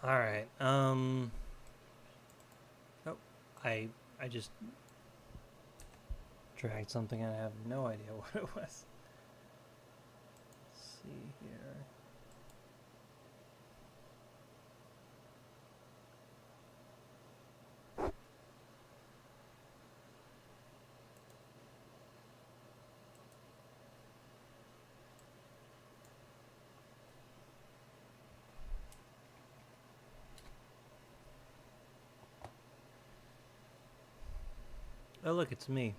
All right. Oh, I I just dragged something. I have no idea what it was. Let's see here. Oh, look, it's me.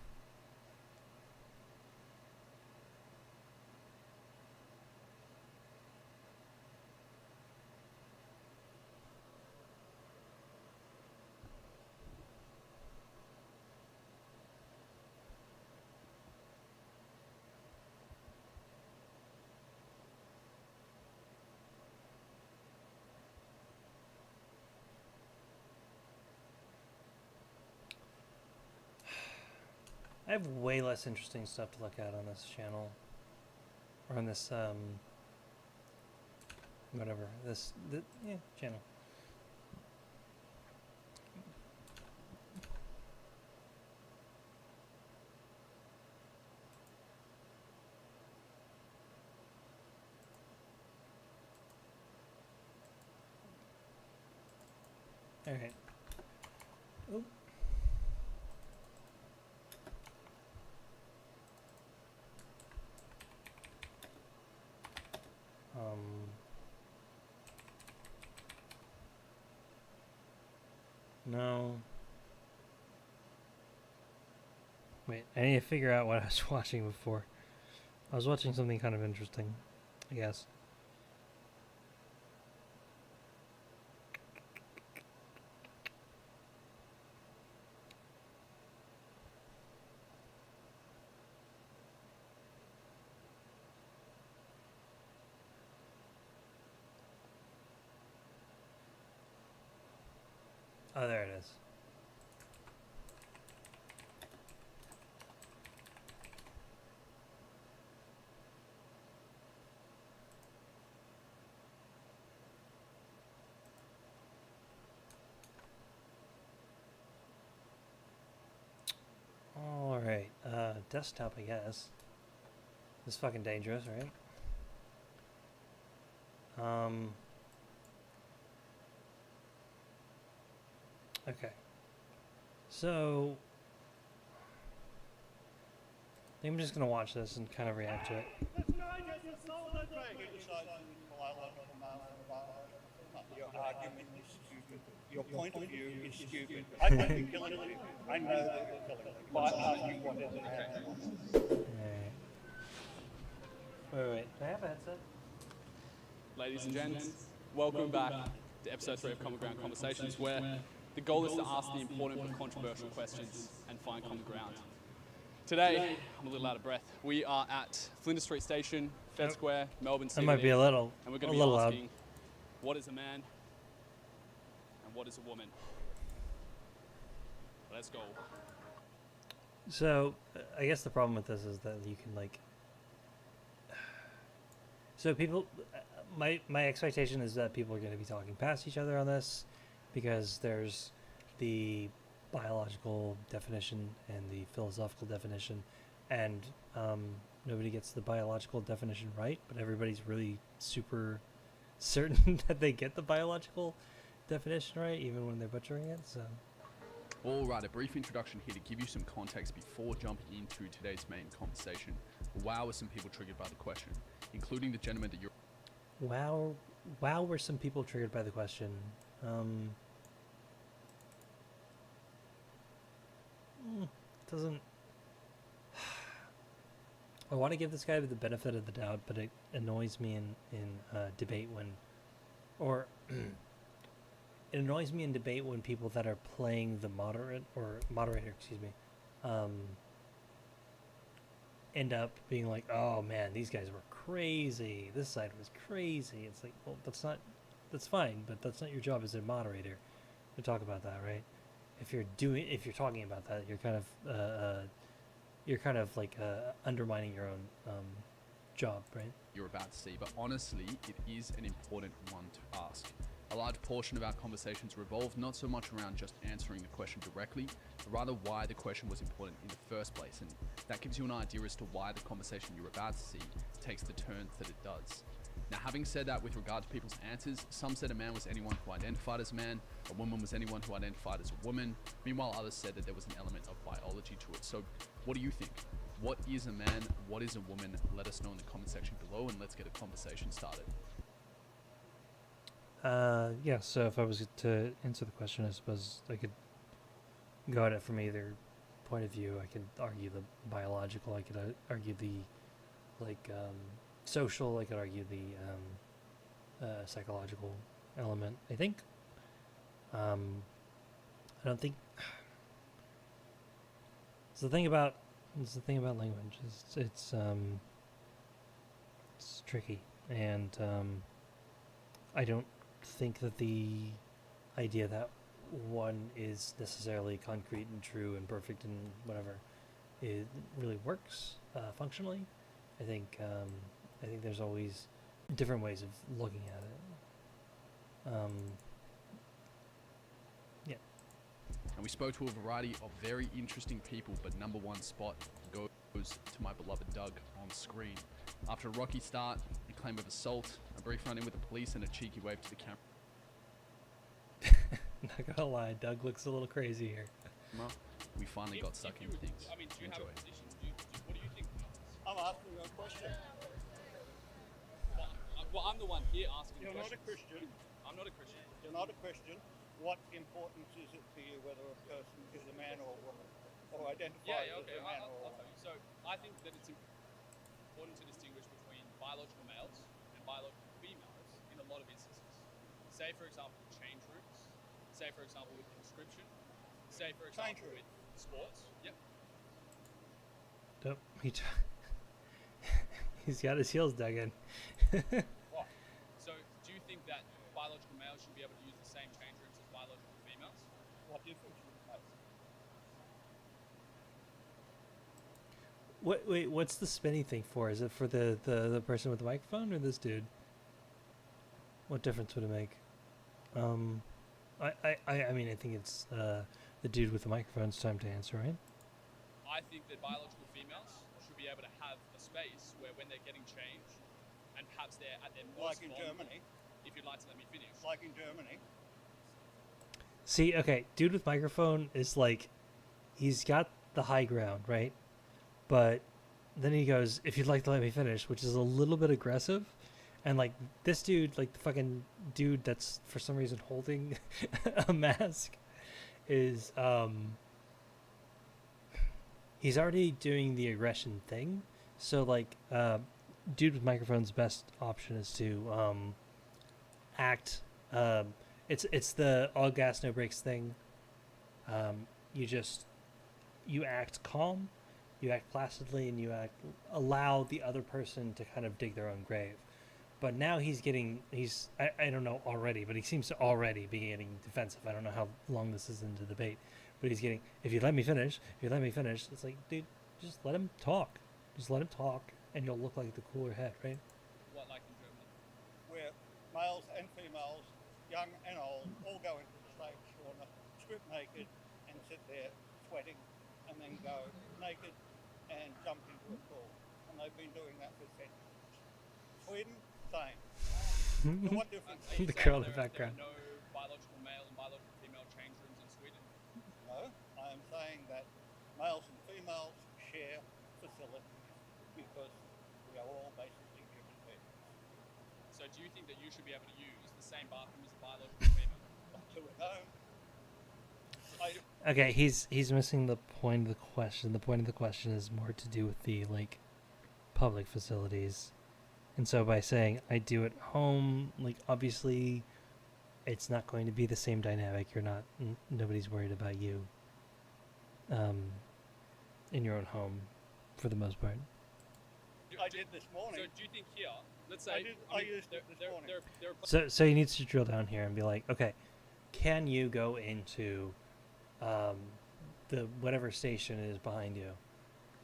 I have way less interesting stuff to look at on this channel, or on this whatever yeah, channel. All right. Oop. No. Wait, I need to figure out what I was watching before. I was watching something kind of interesting, I guess. Oh, there it is. All right, desktop, I guess. It's fucking dangerous, right? Okay. So, I think I'm just gonna watch this and kind of react to it. Your argument is stupid. Your point of view is stupid. I know you're killing it. I know that you're killing it. By asking what is happening. Wait. Do I have a headset? Ladies and gents, welcome back to episode 3 of Common Ground Conversations, where the goal is to ask the important but controversial questions and find common ground. Today, I'm a little out of breath. We are at Flinders Street Station, Fed Square, Melbourne CBD. That might be a little, and we're going to be asking, what is a man and what is a woman? Let's go. So, I guess the problem with this is that you can like. So people, my expectation is that people are going to be talking past each other on this, because there's the biological definition and the philosophical definition, and nobody gets the biological definition right, but everybody's really super certain that they get the biological definition right, even when they're butchering it. So. All right, a brief introduction here to give you some context before jumping into today's main conversation. Wow, were some people triggered by the question, including the gentleman that you're... Wow, were some people triggered by the question. Doesn't... I want to give this guy the benefit of the doubt, but it annoys me in debate when... Or... It annoys me in debate when people that are playing the moderator, excuse me, end up being like, "Oh man, these guys were crazy. This side was crazy." It's like, well, that's fine, but that's not your job as a moderator to talk about that, right? If you're talking about that, you're kind of like undermining your own job, right? You're about to see, but honestly, it is an important one to ask. A large portion of our conversations revolve not so much around just answering the question directly, but rather why the question was important in the first place, and that gives you an idea as to why the conversation you're about to see takes the turns that it does. Now, having said that, with regard to people's answers, some said a man was anyone who identified as a man, a woman was anyone who identified as a woman. Meanwhile, others said that there was an element of biology to it. So what do you think? What is a man? What is a woman? Let us know in the comment section below, and let's get a conversation started. Yeah, so if I was to answer the question, I suppose I could go at it from either point of view. I could argue the biological, I could argue the, social, I could argue the psychological element. I think, I don't think, it's the thing about language, it's tricky, and I don't think that the idea that one is necessarily concrete and true and perfect and whatever it really works functionally. I think there's always different ways of looking at it. Yeah. And we spoke to a variety of very interesting people, but number one spot goes to my beloved Doug on screen. After a rocky start, a claim of assault, a brief run-in with the police, and a cheeky wave to the camera. Not gonna lie, Doug looks a little crazy here. We finally got stuck into things. I mean, do you Enjoy. have a position? What do you think? I'm asking you a question. Well, I'm the one here asking You're not questions. a Christian. I'm not a Christian. You're not a Christian. What importance is it to you whether a person is a man or a woman, or identifies Yeah, okay. as a man I'll or a tell woman? you. So I think that it's important to distinguish between biological males and biological females in a lot of instances. Say, for example, change rooms. Say, for example, with conscription. Say, for Change example, room. with sports. Yep. Don't he's got his heels dug in. What? So do you think that biological males should be able to use the same change rooms as biological females? What difference would it make? Wait, what's the spinny thing for? Is it for the person with the microphone or this dude? What difference would it make? I mean, I think it's the dude with the microphone's time to answer, right? I think that biological females should be able to have a space where when they're getting changed, and perhaps they're at their most Like in vulnerable, Germany. if you'd like to let me finish. Like in Germany. See, okay, dude with microphone is like, he's got the high ground, right? But then he goes, if you'd like to let me finish, which is a little bit aggressive. And like this dude, like the fucking dude that's for some reason holding a mask is, he's already doing the aggression thing. So like, dude with microphone's best option is to act, it's the all gas no brakes thing. You act calm, you act placidly, and you allow the other person to kind of dig their own grave. But now I don't know already, but he seems to already be getting defensive. I don't know how long this is into the debate, but he's getting, if you let me finish, it's like, dude, just let him talk. Just let him talk, and you'll look like the cooler head, right? What, like in Germany? Where males and females, young and old, all go into the same sauna, strip naked and sit there sweating, and then go naked and jump into a pool. And they've been doing that for centuries. Sweden, same. So what difference? Are you The saying girl in the there background. are no biological male and biological female change rooms in Sweden? No, I am saying that males and females share facilities because we are all basically human beings. So do you think that you should be able to use the same bathroom as a biological female? Not to at home. Okay, he's missing the point of the question. The point of the question is more to do with the like public facilities. And so by saying I do at home, like obviously it's not going to be the same dynamic. You're not nobody's worried about you in your own home for the most part. I did this morning. So do you think here, let's say, I used it this morning. So he needs to drill down here and be like, okay, can you go into the whatever station is behind you,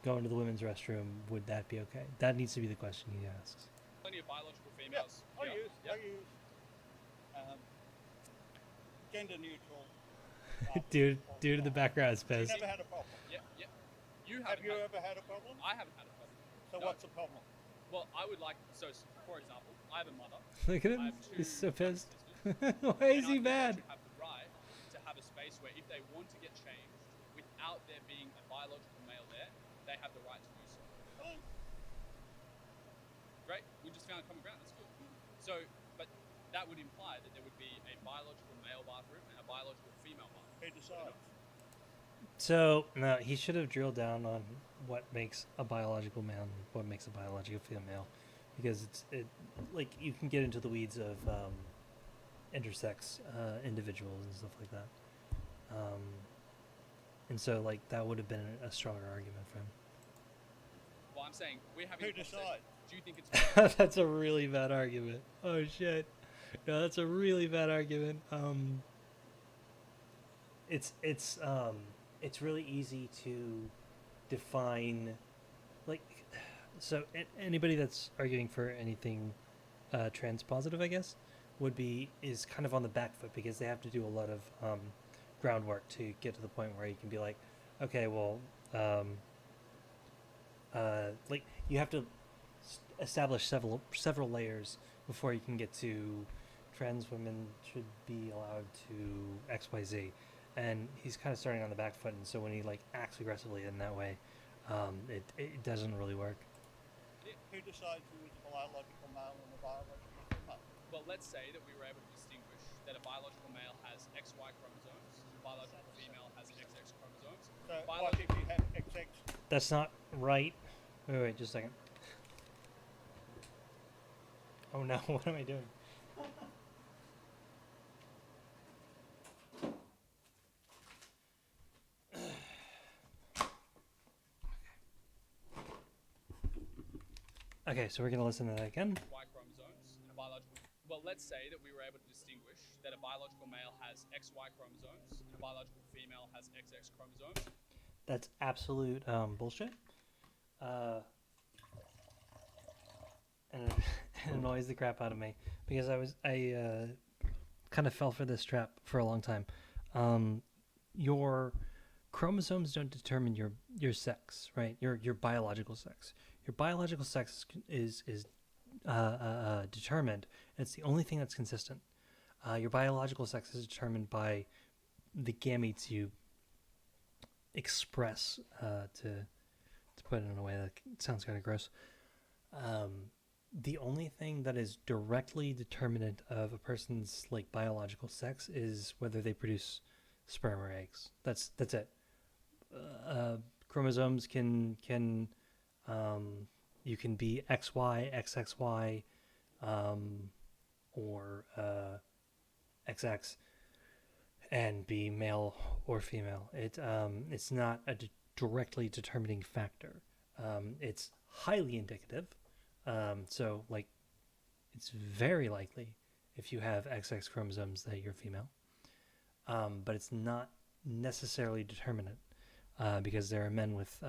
go into the women's restroom? Would that be okay? That needs to be the question he asks. plenty of biological Yeah, females. I here. use Yep. gender neutral. Due to the background You space. never had a problem. Yeah, yeah. You Have haven't you had, ever had a problem? I haven't had a problem. So No. what's the problem? Well, I would like, so for example, I have a mother. Look at I him. have two He's so younger pissed. sisters. Why is And I he think they mad? should have the right to have a space where if they want to get changed without there being a biological male there, they have the right to do so. Oh, Great, we just found common ground, that's good. So, but that would imply that there would be a biological male bathroom and a biological female bathroom. who decides? So no, he should have drilled down on what makes a biological male and what makes a biological female, because it like you can get into the weeds of intersex individuals and stuff like that. And so like that would have been a stronger argument for him. Well, I'm saying we're having Who a conversation. decides? Do you think it's That's a really bad argument. Oh shit. No, that's a really bad argument. It's really easy to define, like, so anybody that's arguing for anything trans positive, I guess, is kind of on the back foot because they have to do a lot of groundwork to get to the point where you can be like, okay, well, like you have to establish several layers before you can get to trans women should be allowed to XYZ, and he's kind of starting on the back foot, and so when he like acts aggressively in that way, it doesn't really work. Who decides who is a biological male and a biological female? Well, let's say that we were able to distinguish that a biological male has XY chromosomes, a biological female has XX chromosomes. So what Biological, if you have XX? That's not right. Wait, just a second. Oh no, what am I doing? Okay, so we're gonna listen to that again. Y chromosomes and a biological. Well, let's say that we were able to distinguish that a biological male has XY chromosomes and a biological female has XX chromosomes. That's absolute bullshit. And it annoys the crap out of me because I kind of fell for this trap for a long time. Your chromosomes don't determine your sex, right? Your biological sex. Your biological sex is determined. It's the only thing that's consistent. Your biological sex is determined by the gametes you express. To put it in a way that sounds kind of gross. The only thing that is directly determinant of a person's like biological sex is whether they produce sperm or eggs. That's it. Chromosomes can you can be XY, XXY, or XX, and be male or female. It's not a directly determining factor. It's highly indicative. So like, it's very likely if you have XX chromosomes that you're female. But it's not necessarily determinate, because there are men with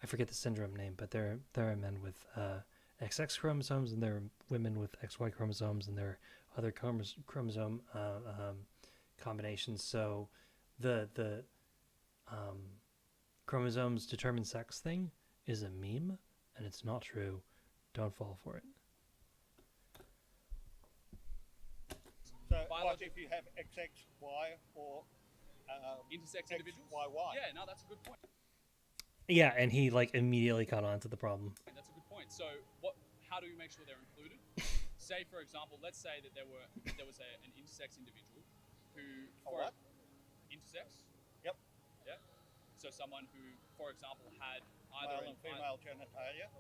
I forget the syndrome name, but there are men with XX chromosomes, and there are women with XY chromosomes, and there are other chromosome combinations. So the chromosomes determine sex thing is a meme, and it's not true. Don't fall for it. So what if you have XXY or Intersex individuals? XYY? Yeah, no, that's a good point. Yeah, and he like immediately caught on to the problem. That's a good point. So, how do we make sure they're included? Say, for example, let's say that there was an intersex individual who, what? Intersex? Yep. Yeah. So someone who, for example, had Male and female genitalia,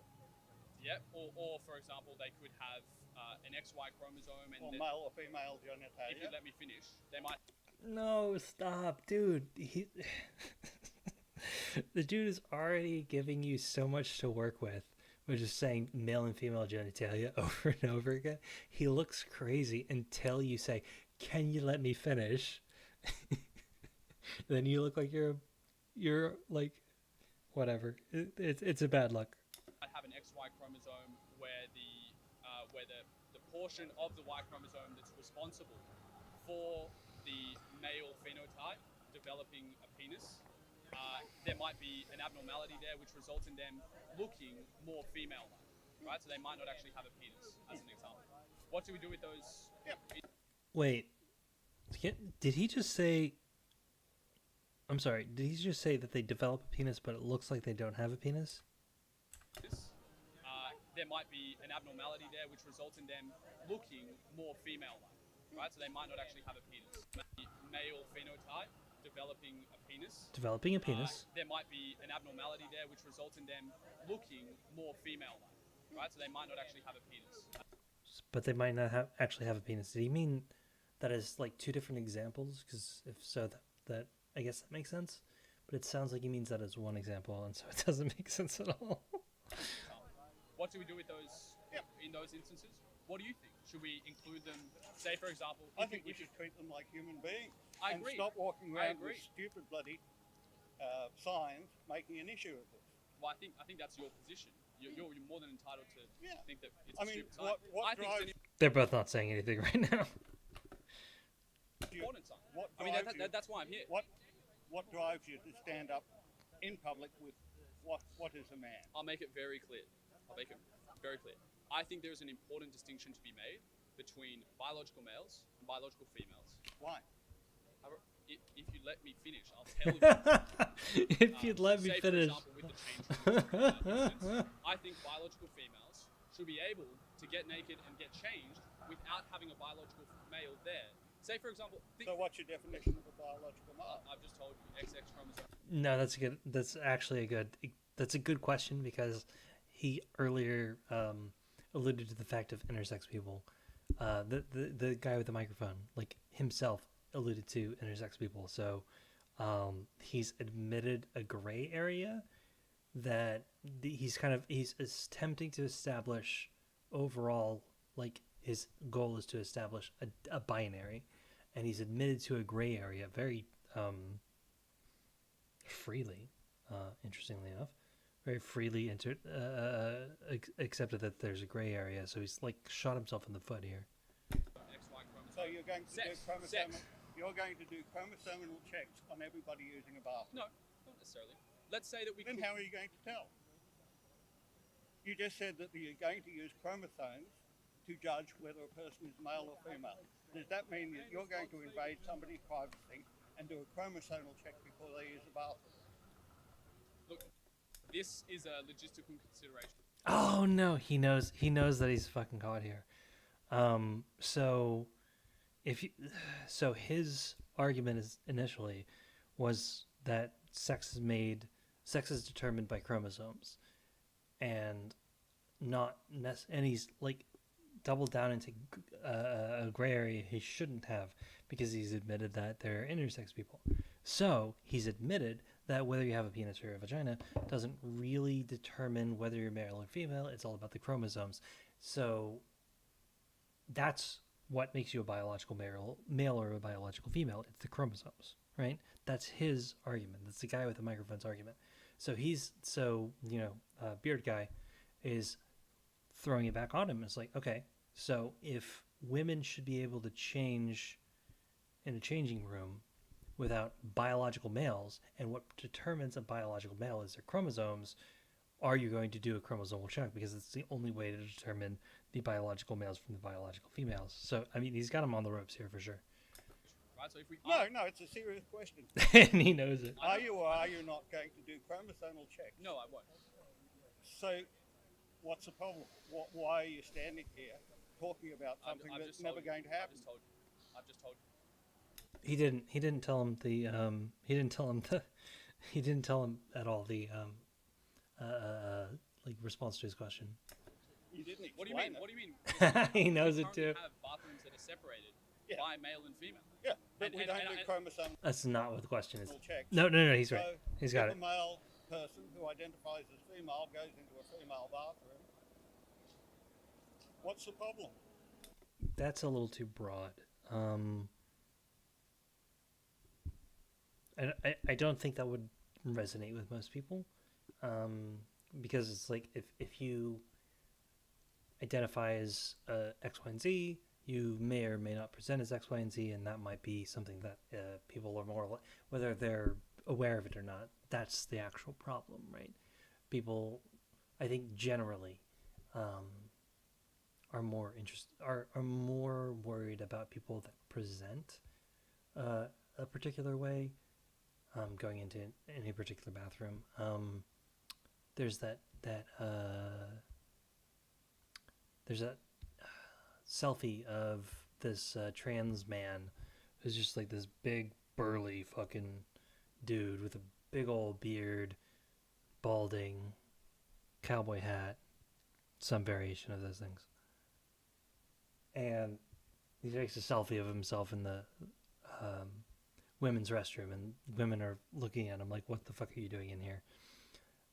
yeah, or for example, they could have an XY chromosome, and or then, male or female if you genitalia. let me finish, they might. No, stop, dude. The dude is already giving you so much to work with, which is saying male and female genitalia over and over again. He looks crazy until you say, "Can you let me finish?" Then you look like you're like, whatever. It's a bad luck. Have an XY chromosome where the portion of the Y chromosome that's responsible for the male phenotype developing a penis, there might be an abnormality there which results in them looking more female-like, right? So they might not actually have a penis, as an example. What do we do with those? Wait, did he just say? I'm sorry. Did he just say that they develop a penis, but it looks like they don't have a penis? There might be an abnormality there which results in them looking more female-like, right? So they might not actually have a penis. Male phenotype developing a penis. Developing a penis. There might be an abnormality there which results in them looking more female-like, right? So they might not actually have a penis. But they might not actually have a penis. Did he mean that as like two different examples? Because if so, that I guess that makes sense. But it sounds like he means that as one example, and so it doesn't make sense at all. What do we do with those in those instances? What do you think? Should we include them? Say, for example, I think we should treat them like human beings. I and agree. stop walking around with agree. stupid bloody signs making an issue of this. Well, I think that's your position. You're more than entitled to think that it's I a mean, stupid sign. what I think drives it's an They're both not saying anything right now. important sign. What I mean, drives you? that's why I'm here. What drives you to stand up in public with what is a man? I'll make it very clear. I think there's an important distinction to be made between biological males and biological females. Why? If you let me finish, I'll tell you. If you'd let me say, finish. For example, with the change instance, I think biological females should be able to get naked and get changed without having a biological male there. Say, for example, So what's your definition of a biological male? I've just told you, XX chromosome. No, that's actually a good question, because he earlier alluded to the fact of intersex people. The guy with the microphone, like himself, alluded to intersex people. So he's admitted a gray area that he's attempting to establish overall, like his goal is to establish a binary, and he's admitted to a gray area very freely, interestingly enough. Very freely accepted that there's a gray area, so he's like shot himself in the foot here. XY chromosome. So you're going to do Sex. chromosomal checks on everybody using a bathroom. No, not necessarily. Let's say that we Then could. how are you going to tell? You just said that you're going to use chromosomes to judge whether a person is male or female. Does that mean that you're going to invade somebody's privacy and do a chromosomal check before they use the bathroom? Look, this is a logistical consideration. Oh no, he knows that he's fucking caught here. So his argument initially was that sex is determined by chromosomes, and and he's like doubled down into a gray area he shouldn't have, because he's admitted that they're intersex people. So he's admitted that whether you have a penis or a vagina doesn't really determine whether you're male or female. It's all about the chromosomes. So that's what makes you a biological male or a biological female. It's the chromosomes, right? That's his argument. That's the guy with the microphone's argument. So Beard Guy is throwing it back on him. It's like, okay, so if women should be able to change in a changing room without biological males, and what determines a biological male is their chromosomes, are you going to do a chromosomal check? Because it's the only way to determine the biological males from the biological females. So, I mean, he's got him on the ropes here for sure. Right? So if we No, it's a serious question. And he knows it. Are you or are you not going to do chromosomal checks? No, I won't. So what's the problem? Why are you standing here talking about something I've that's just told never you. going to happen? I've just told you. He didn't tell him he didn't tell him at all the like response to his question. You didn't explain What do you mean? it. What do you mean? He knows We it currently too. have bathrooms that are separated Yeah. by male and female. Yeah, but And- we and- don't and- do and- chromosomal That's not what the question is. checks. No, he's right. So He's got if it. a male person who identifies as female goes into a female bathroom, what's the problem? That's a little too broad. I don't think that would resonate with most people, because it's like if you identify as X, Y, and Z, you may or may not present as X, Y, and Z, and that might be something that people are more, whether they're aware of it or not. That's the actual problem, right? People, I think, generally, are more are more worried about people that present a particular way, going into any particular bathroom. There's that selfie of this trans man who's just like this big burly fucking dude with a big old beard, balding, cowboy hat, some variation of those things. And he takes a selfie of himself in the women's restroom, and women are looking at him like, what the fuck are you doing in here?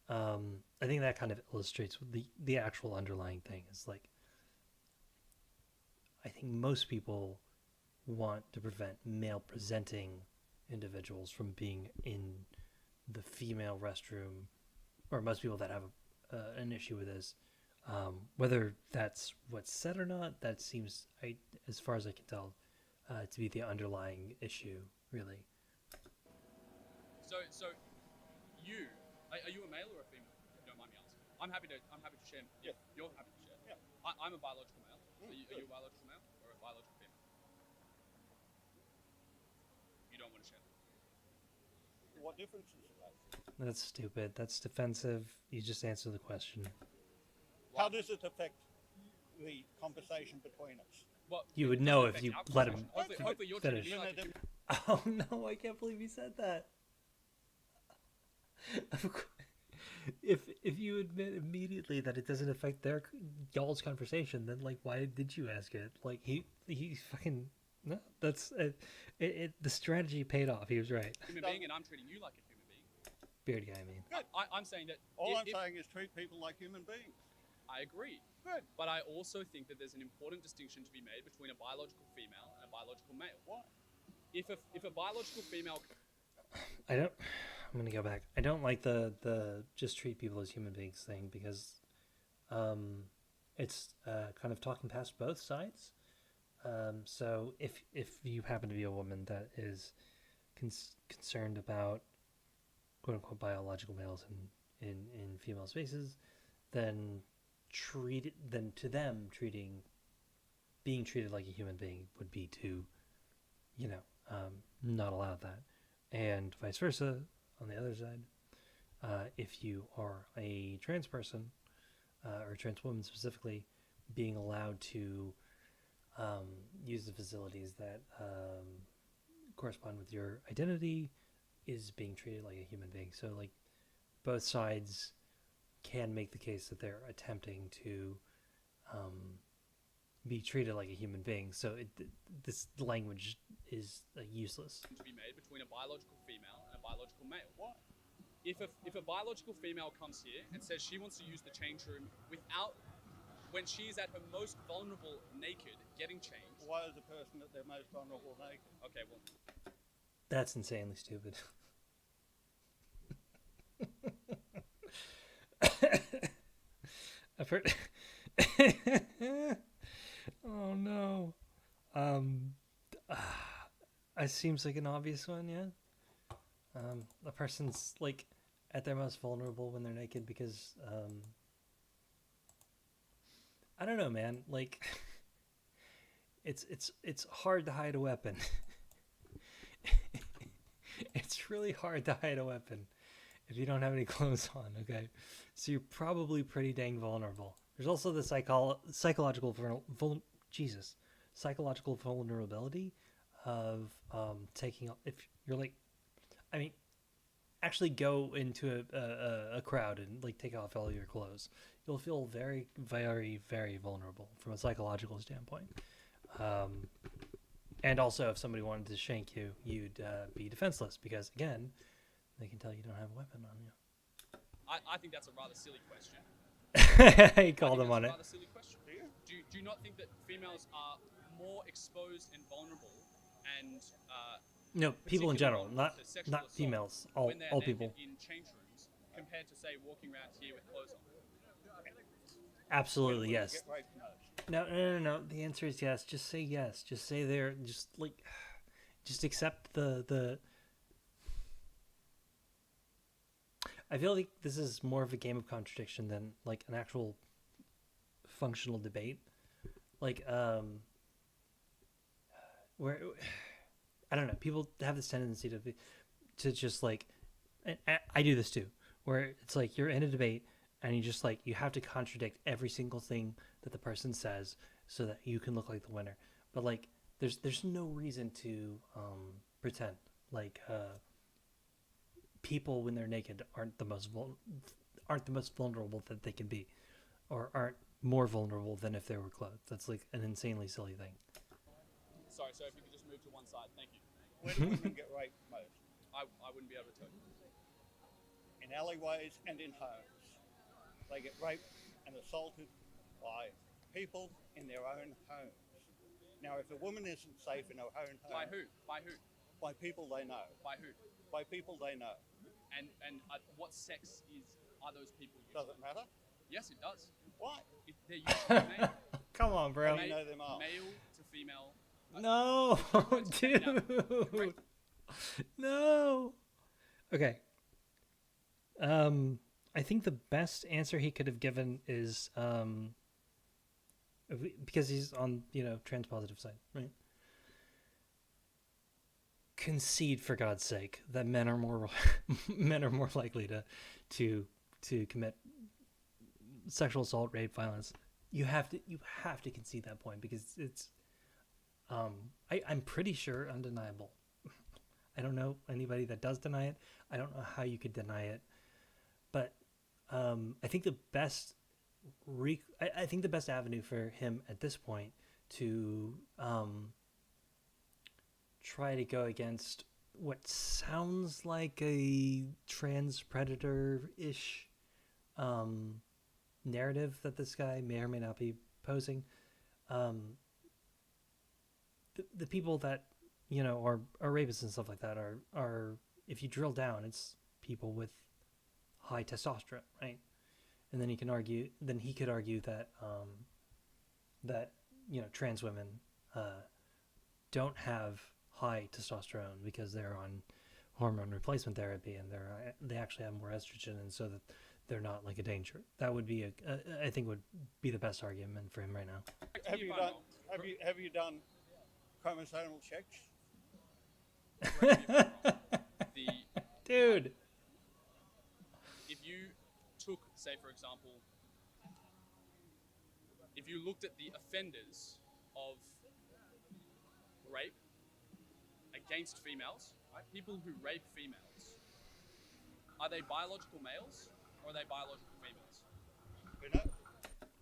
I think that kind of illustrates the actual underlying thing. Is like, I think most people want to prevent male presenting individuals from being in the female restroom, or most people that have an issue with this. Whether that's what's said or not, that seems, as far as I can tell, to be the underlying issue, really. So are you a male or a female? If you don't mind me asking. I'm happy to share. Yeah, you're happy to share. Yeah. I'm a biological male. Are you a biological male or a biological female? You don't want to share. What difference does it make? That's stupid. That's defensive. You just answer the question. How does it affect the conversation between us? Well, You would it know doesn't if you affect our let him conversation. Hopefully you're treating finish. me like a human. Oh no, I can't believe you said that. If you admit immediately that it doesn't affect y'all's conversation, then like, why did you ask it? Like, he fucking no. That's the strategy paid off. He was right. Human being, and I'm treating you like a human being. Beard guy, I mean. I'm saying that. All I'm saying is treat people like human beings. I agree. Good. But I also think that there's an important distinction to be made between a biological female and a biological male. Why? If a biological female, I'm gonna go back. I don't like the just treat people as human beings thing, because it's kind of talking past both sides. So if you happen to be a woman that is concerned about quote unquote biological males in female spaces, then being treated like a human being would be to, not allow that. And vice versa, on the other side, if you are a trans person, or a trans woman specifically, being allowed to use the facilities that correspond with your identity is being treated like a human being. So, like, both sides can make the case that they're attempting to be treated like a human being. So this language is useless. to be made between a biological female and a biological male. Why? If a biological female comes here and says she wants to use the change room when she is at her most vulnerable naked, getting changed. Why is the person at their most vulnerable naked? Okay, well, That's insanely stupid. I've heard. Oh no. It seems like an obvious one, yeah. A person's like at their most vulnerable when they're naked because I don't know, man. Like, it's hard to hide a weapon. It's really hard to hide a weapon if you don't have any clothes on, okay? So you're probably pretty dang vulnerable. There's also the psychological vulnerability of taking, if you're like, I mean, actually go into a crowd and like take off all your clothes. You'll feel very, very, very vulnerable from a psychological standpoint. And also, if somebody wanted to shank you, you'd be defenseless because, again, they can tell you don't have a weapon on you. I think that's a rather silly question. He called him on it. Rather silly question. Do you not think that females are more exposed and vulnerable and No, people in general, particularly not to sexual not assault females, when they're all naked people. in change rooms compared to, say, walking around here with clothes on? Absolutely, yes. Get raped most. No. The answer is yes. Just say yes. Just say they're just like, just accept the. I feel like this is more of a game of contradiction than like an actual functional debate. Like, where I don't know, people have this tendency to just like, and I do this too, where it's like you're in a debate and you just like you have to contradict every single thing that the person says so that you can look like the winner. But like, there's no reason to pretend like people when they're naked aren't the most vulnerable that they can be, or aren't more vulnerable than if they were clothed. That's like an insanely silly thing. Sorry, so if you could just move to one side, thank you. Where do women get raped most? I wouldn't be able to tell you. In alleyways and in homes. They get raped and assaulted by people in their own homes. Now, if a woman isn't safe in her own home... By who? By who? By people they know. By who? By people they know. And what sex are those people using? Does it matter? Yes, it does. Why? They're using male, Come on, bro. How do you know them all? male to female. No, dude. No. Okay. I think the best answer he could have given is because he's on, transpositive side, right? Concede, for God's sake, that men are more likely to commit sexual assault, rape, violence. You have to concede that point, because it's I'm pretty sure undeniable. I don't know anybody that does deny it. I don't know how you could deny it, but I think the best I think the best avenue for him at this point to try to go against what sounds like a trans predator-ish narrative that this guy may or may not be posing. The people that are rapists and stuff like that are if you drill down, it's people with high testosterone, right? And then he could argue that that trans women don't have high testosterone because they're on hormone replacement therapy, and they actually have more estrogen, and so that they're not like a danger. That would be I think would be the best argument for him right now. Have you done chromosomal checks? Dude. If you took, say for example, if you looked at the offenders of rape against females, right? People who rape females, are they biological males or are they biological females? You know?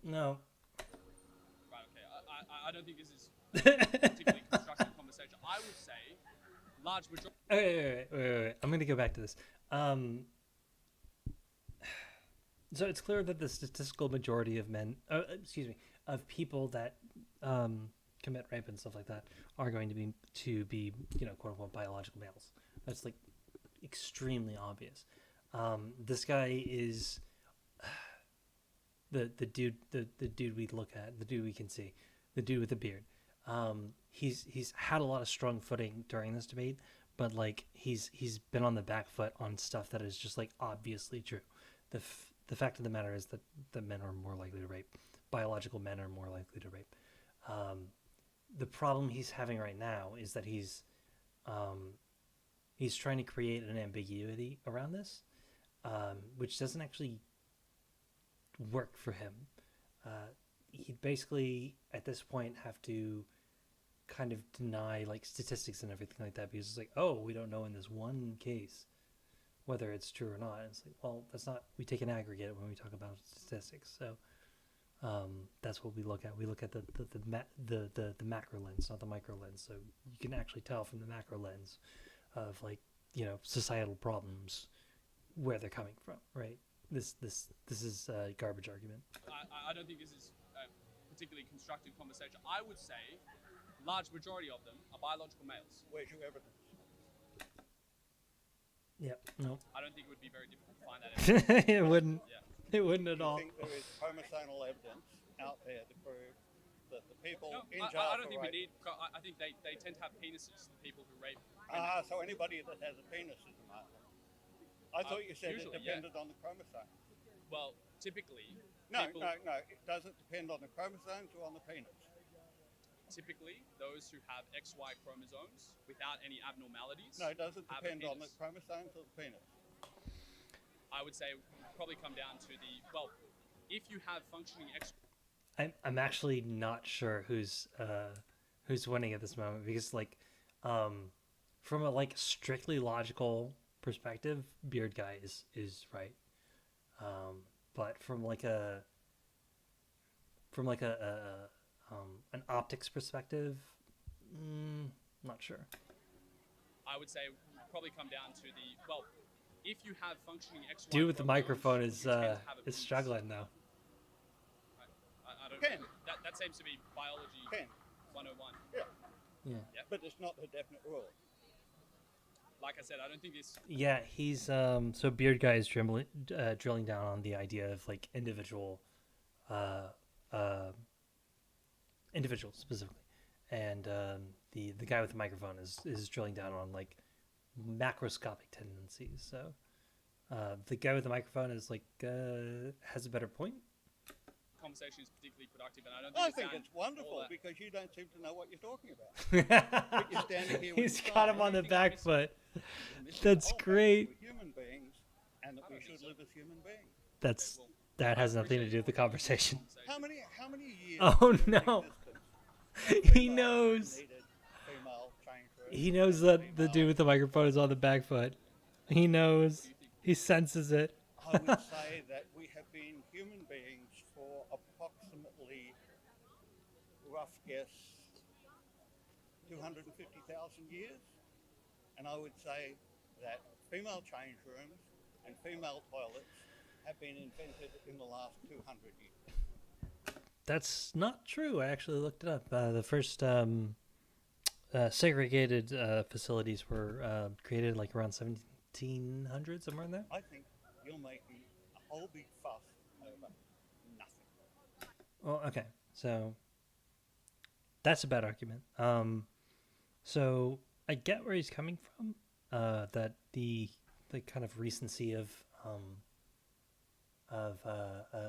No. Right, okay. I don't think this is a particularly constructive conversation. I would say large majority... Wait. I'm going to go back to this. So it's clear that the statistical majority of men, of people that commit rape and stuff like that are going to be quote unquote biological males. That's like extremely obvious. This guy is the dude we look at, the dude we can see, the dude with the beard. He's had a lot of strong footing during this debate, but like he's been on the back foot on stuff that is just like obviously true. The fact of the matter is that men are more likely to rape. Biological men are more likely to rape. The problem he's having right now is that he's trying to create an ambiguity around this, which doesn't actually work for him. He'd basically, at this point, have to kind of deny like statistics and everything like that, because it's like, oh, we don't know in this one case whether it's true or not. And it's like, well, that's not, we take an aggregate when we talk about statistics. So that's what we look at. We look at the macro lens, not the micro lens. So you can actually tell from the macro lens of like, societal problems where they're coming from, right? This is a garbage argument. I don't think this is a particularly constructive conversation. I would say large majority of them are biological males. Where's your evidence? Yeah, no. I don't think it would be very difficult to find that evidence. It wouldn't. Yeah. It wouldn't at all. I think there is chromosomal evidence out there to prove that the people No, in jail I don't for think we rape. need. I think they tend to have penises. The people who rape. So anybody that has a penis is a male. I thought you said it usually, depended on the chromosome. Well, typically, No, people, no. It doesn't depend on the chromosomes or on the penis. typically those who have XY chromosomes without any abnormalities. No, it doesn't have a depend on the penis. chromosomes or the penis. I would say probably come down to if you have functioning X. I'm actually not sure who's winning at this moment because from a like strictly logical perspective, beard guy is right. But from an optics perspective, not sure. I would say probably come down to if you have functioning XY. Dude with the chromosomes, microphone you is tend to have a penis. struggling though. I don't. Ken. That seems to be biology Ken. 101. Yeah. But it's not a definite rule. Like I said, I don't think this. Yeah, he's so beard guy is drilling down on the idea of like individuals specifically, and the guy with the microphone is drilling down on like macroscopic tendencies. So the guy with the microphone is has a better point. Conversation is particularly productive, and I think sound it's wonderful all that- because you don't seem to know what you're talking about. You're standing here with He's the got him sign. on the back foot. And this is That's the whole fact great. that we're human beings and that we should live as human beings. That has nothing to do with the conversation. How many years? Oh, in no. existence He female knows. needed female change rooms He knows and that the dude with the microphone is on the back foot. He knows. He senses it. I would say that we have been human beings for approximately, rough guess, 250,000 years. And I would say that female change rooms and female toilets have been invented in the last 200 years. That's not true. I actually looked it up. The first segregated facilities were created like around 1700, somewhere in there. I think you're making a whole big fuss over nothing. Well, okay. So that's a bad argument. So I get where he's coming from. That the kind of recency of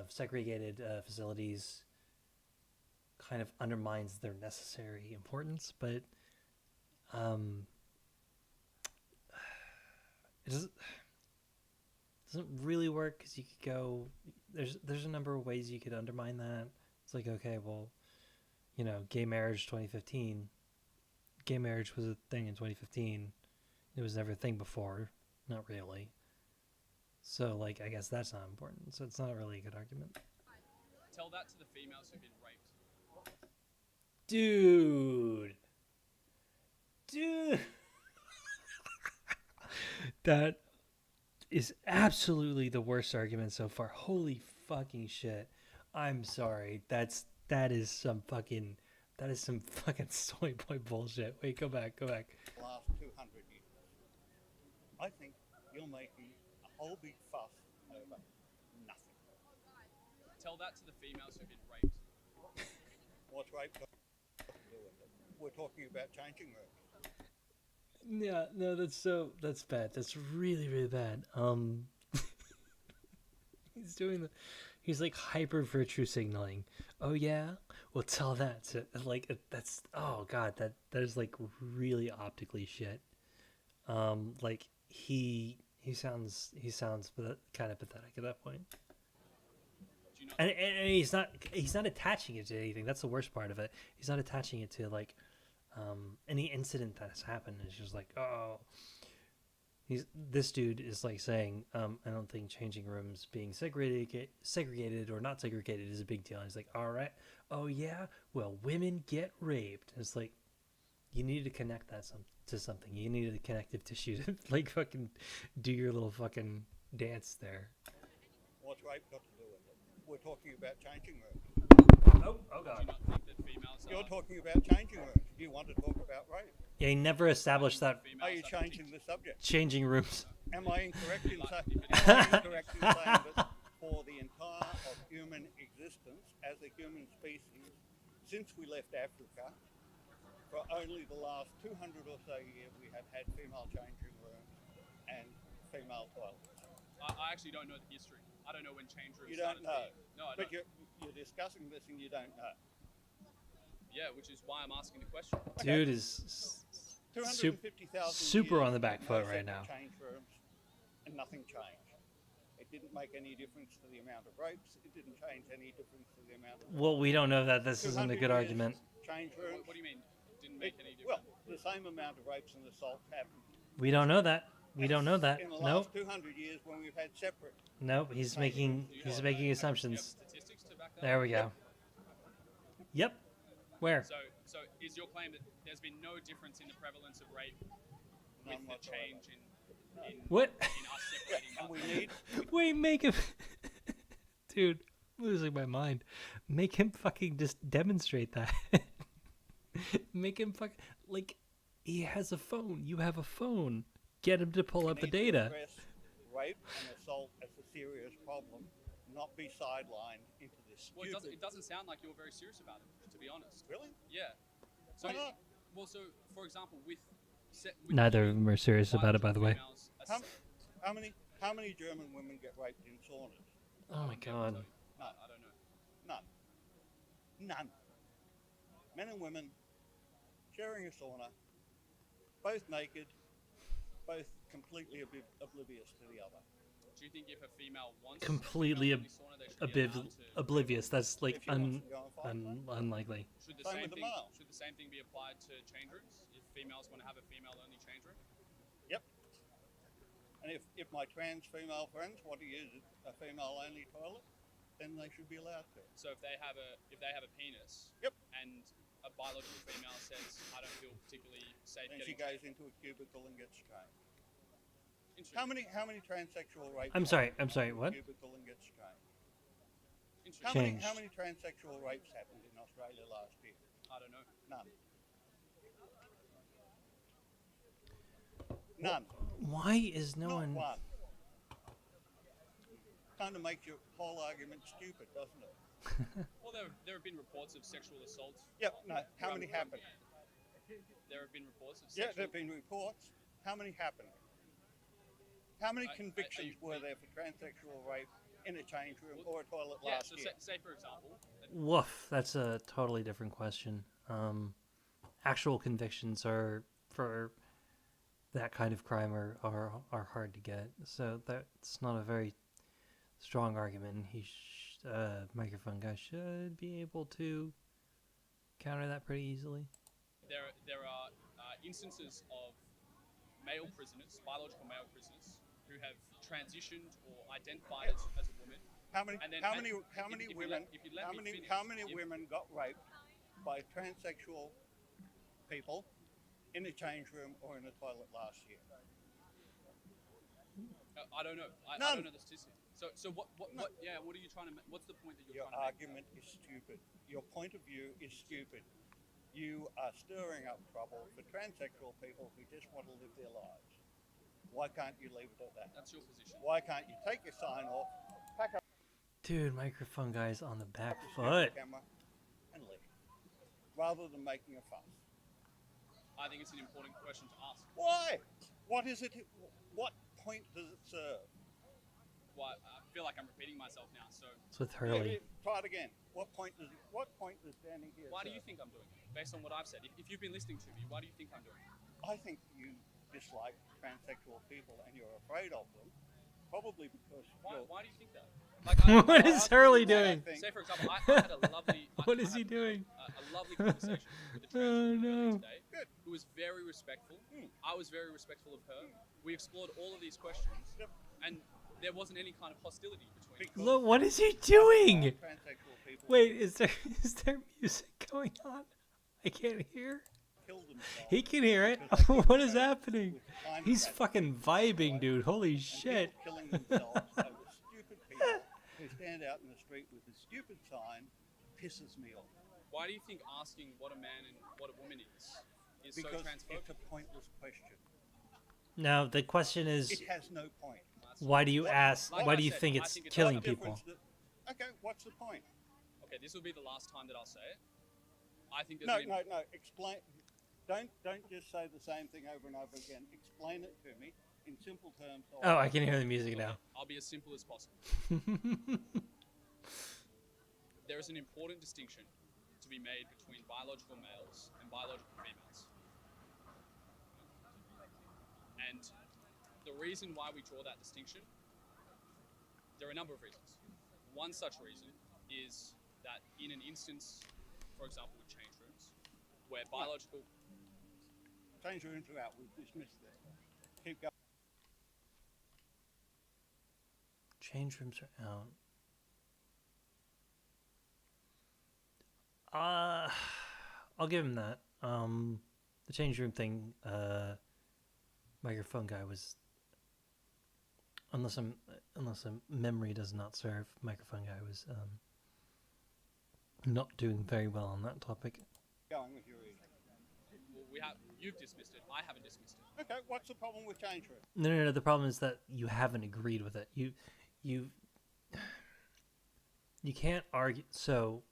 segregated facilities kind of undermines their necessary importance, but it doesn't really work because you could go. There's a number of ways you could undermine that. It's like, okay, well, gay marriage 2015. Gay marriage was a thing in 2015. It was never a thing before. Not really. So, like, I guess that's not important. So it's not really a good argument. Tell that to the females who've been raped. Dude. That is absolutely the worst argument so far. Holy fucking shit. I'm sorry. That is some fucking soy boy bullshit. Wait, go back. Last 200 years. I think you're making a whole big fuss over nothing. Tell that to the females who've been raped. What's rape got to do with it? We're talking about changing rooms. Yeah, no, that's bad. That's really, really bad. He's like hyper virtue signaling. Oh yeah? Well, tell that to, like, that's, oh god, that is like really optically shit. Like he sounds kind of pathetic at that point. And he's not attaching it to anything. That's the worst part of it. He's not attaching it to like any incident that has happened. It's just like, oh, this dude is like saying, I don't think changing rooms being segregated or not segregated is a big deal. And he's like, all right, oh yeah, well, women get raped. And it's like, you need to connect that to something. You need a connective tissue to like fucking do your little fucking dance there. What's rape got to do with it? We're talking about changing rooms. Oh Do god. you not think that females You're are... talking about changing rooms. Do you want to talk about rape? Yeah, he never established that females Are you have changing the subject? changing rooms. Am I incorrect in saying that for the entire of human existence as a human species since we left Africa, for only the last 200 or so years, we have had female changing rooms and female toilets. I actually don't know the history. I don't know when change rooms You don't started know. being. No, I But don't. you're discussing this and you don't know. Yeah, which is why I'm asking the question. Dude is 250,000 super years, on the back no foot right separate now. Change rooms, and nothing changed. It didn't make any difference to the amount of rapes. It didn't change any difference to the amount of. Well, we don't know that this isn't a 200 good years, argument. Change rooms. What do you mean? Didn't make any Well, difference? the same amount of rapes and assaults happened. We don't know that. We don't know that. In the Nope. last 200 years, when we've had separate. Nope. He's making Do you he's have- making do you have assumptions. statistics to back that There up? we go. Yep. Where? So is your claim that there's been no difference in the prevalence of rape with None the whatsoever. change in What? us separating And we us? need. Wait, make him. Dude, I'm losing my mind. Make him fucking just demonstrate that. Make him fuck like he has a phone. You have a phone. Get him to pull up the need to data. address rape and assault as a serious problem, not be sidelined into this Well, stupid. it doesn't sound like you're very serious about it, to be honest. Really? Yeah. So, Why not? well, so for example, with Neither of them are serious about it, by the way. How many German women get raped in saunas? Oh my god. None. I don't know. None. Men and women sharing a sauna, both naked, both completely oblivious to the other. Do you think if a female wants Completely to go in the sauna, they should be allowed to- oblivious. That's like If she wants to go and find one. unlikely. Should the Same same with the thing? male. Should the same thing be applied to change rooms? If females want to have a female-only change room? Yep. And if my trans female friends want to use a female-only toilet, then they should be allowed to. So if they have a penis, Yep. and a biological female says, "I don't feel particularly safe Then getting," she goes into a cubicle and gets trained. Interesting. How many transsexual rapes? I'm sorry, happened I'm sorry, in a what? Cubicle and gets trained. Interesting. How Changed. many transsexual rapes happened in Australia last year? I don't know. None. None. Why is no Not one? one. Kind of makes your whole argument stupid, doesn't it? Well, there have been reports of sexual assaults. Yep. No. How many happened? There have been reports of Yeah, sexual. there have been reports. How many happened? How many I- convictions I- were there for transsexual rape in a change room or a toilet Yeah. last So year? say for example, Woof. That's a totally different question. Actual convictions are for that kind of crime are hard to get. So that's not a very strong argument. Microphone guy should be able to counter that pretty easily. there are instances of male prisoners, biological male prisoners, who have transitioned or identified as a woman. How many? And then- How and many? How if- many if you women? let- if you let How me many? finish, How many if- women got raped by transsexual people in a change room or in a toilet last year? I don't know. I None. don't know the statistics. So what yeah, what are you trying to what's the point that you're Your trying to make? argument is stupid. Your point of view is stupid. You are stirring up trouble for transsexual people who just want to live their lives. Why can't you leave it at that? That's your position. Why can't you take your sign off, pack up Dude, microphone guy's on the back your foot. camera, and leave, rather than making a fuss? I think it's an important question to ask. Why? What is it? What point does it serve? Why I feel like I'm repeating myself now. So It's with Hurley. Try it again. What point does standing here why do serve? you think I'm doing it? Based on what I've said, if you've been listening to me, why do you think I'm doing it? I think you dislike transsexual people and you're afraid of them, probably because you're. Why do you think that? Like, What is Hurley What I doing? think- Say for example, I had a lovely. What is he doing? A lovely conversation with a Oh, trans woman no. today, Good. who was very respectful. Hmm. I was very respectful of her. We explored all of these questions, Yep. and there wasn't any kind of hostility between us. Because Look, what is he doing? transsexual people Wait, is there music going on? I can't hear. kill themselves. He can hear it. because they get What is raped happening? with tiny He's tattoos. fucking vibing, dude. Holy And shit. people killing themselves over stupid people who stand out in the street with a stupid sign pisses me off. Why do you think asking what a man and what a woman is so Because transphobic? it's a pointless question. Now the question is, It has no point. why do you ask? Like Why I do you said, think I it's think it's killing What people? difference Okay, what's the point? Okay, this will be the last time that I'll say it. I think there's No. Explain. Don't just say the same thing over and over again. Explain it to me in simple terms. Oh, I can hear the music Okay, now. I'll be as simple as possible. There is an important distinction to be made between biological males and biological females. And the reason why we draw that distinction, there are a number of reasons. One such reason is that in an instance, for example, with change rooms, where biological... Change rooms are out. We've dismissed that. Keep going. Change rooms are out. I'll give him that. The change room thing, microphone guy was, unless a memory does not serve, microphone guy was not doing very well on that topic. Going with your reading. Well, you've dismissed it. I haven't dismissed it. Okay. What's the problem with change rooms? No. The problem is that you haven't agreed with it. You can't argue. So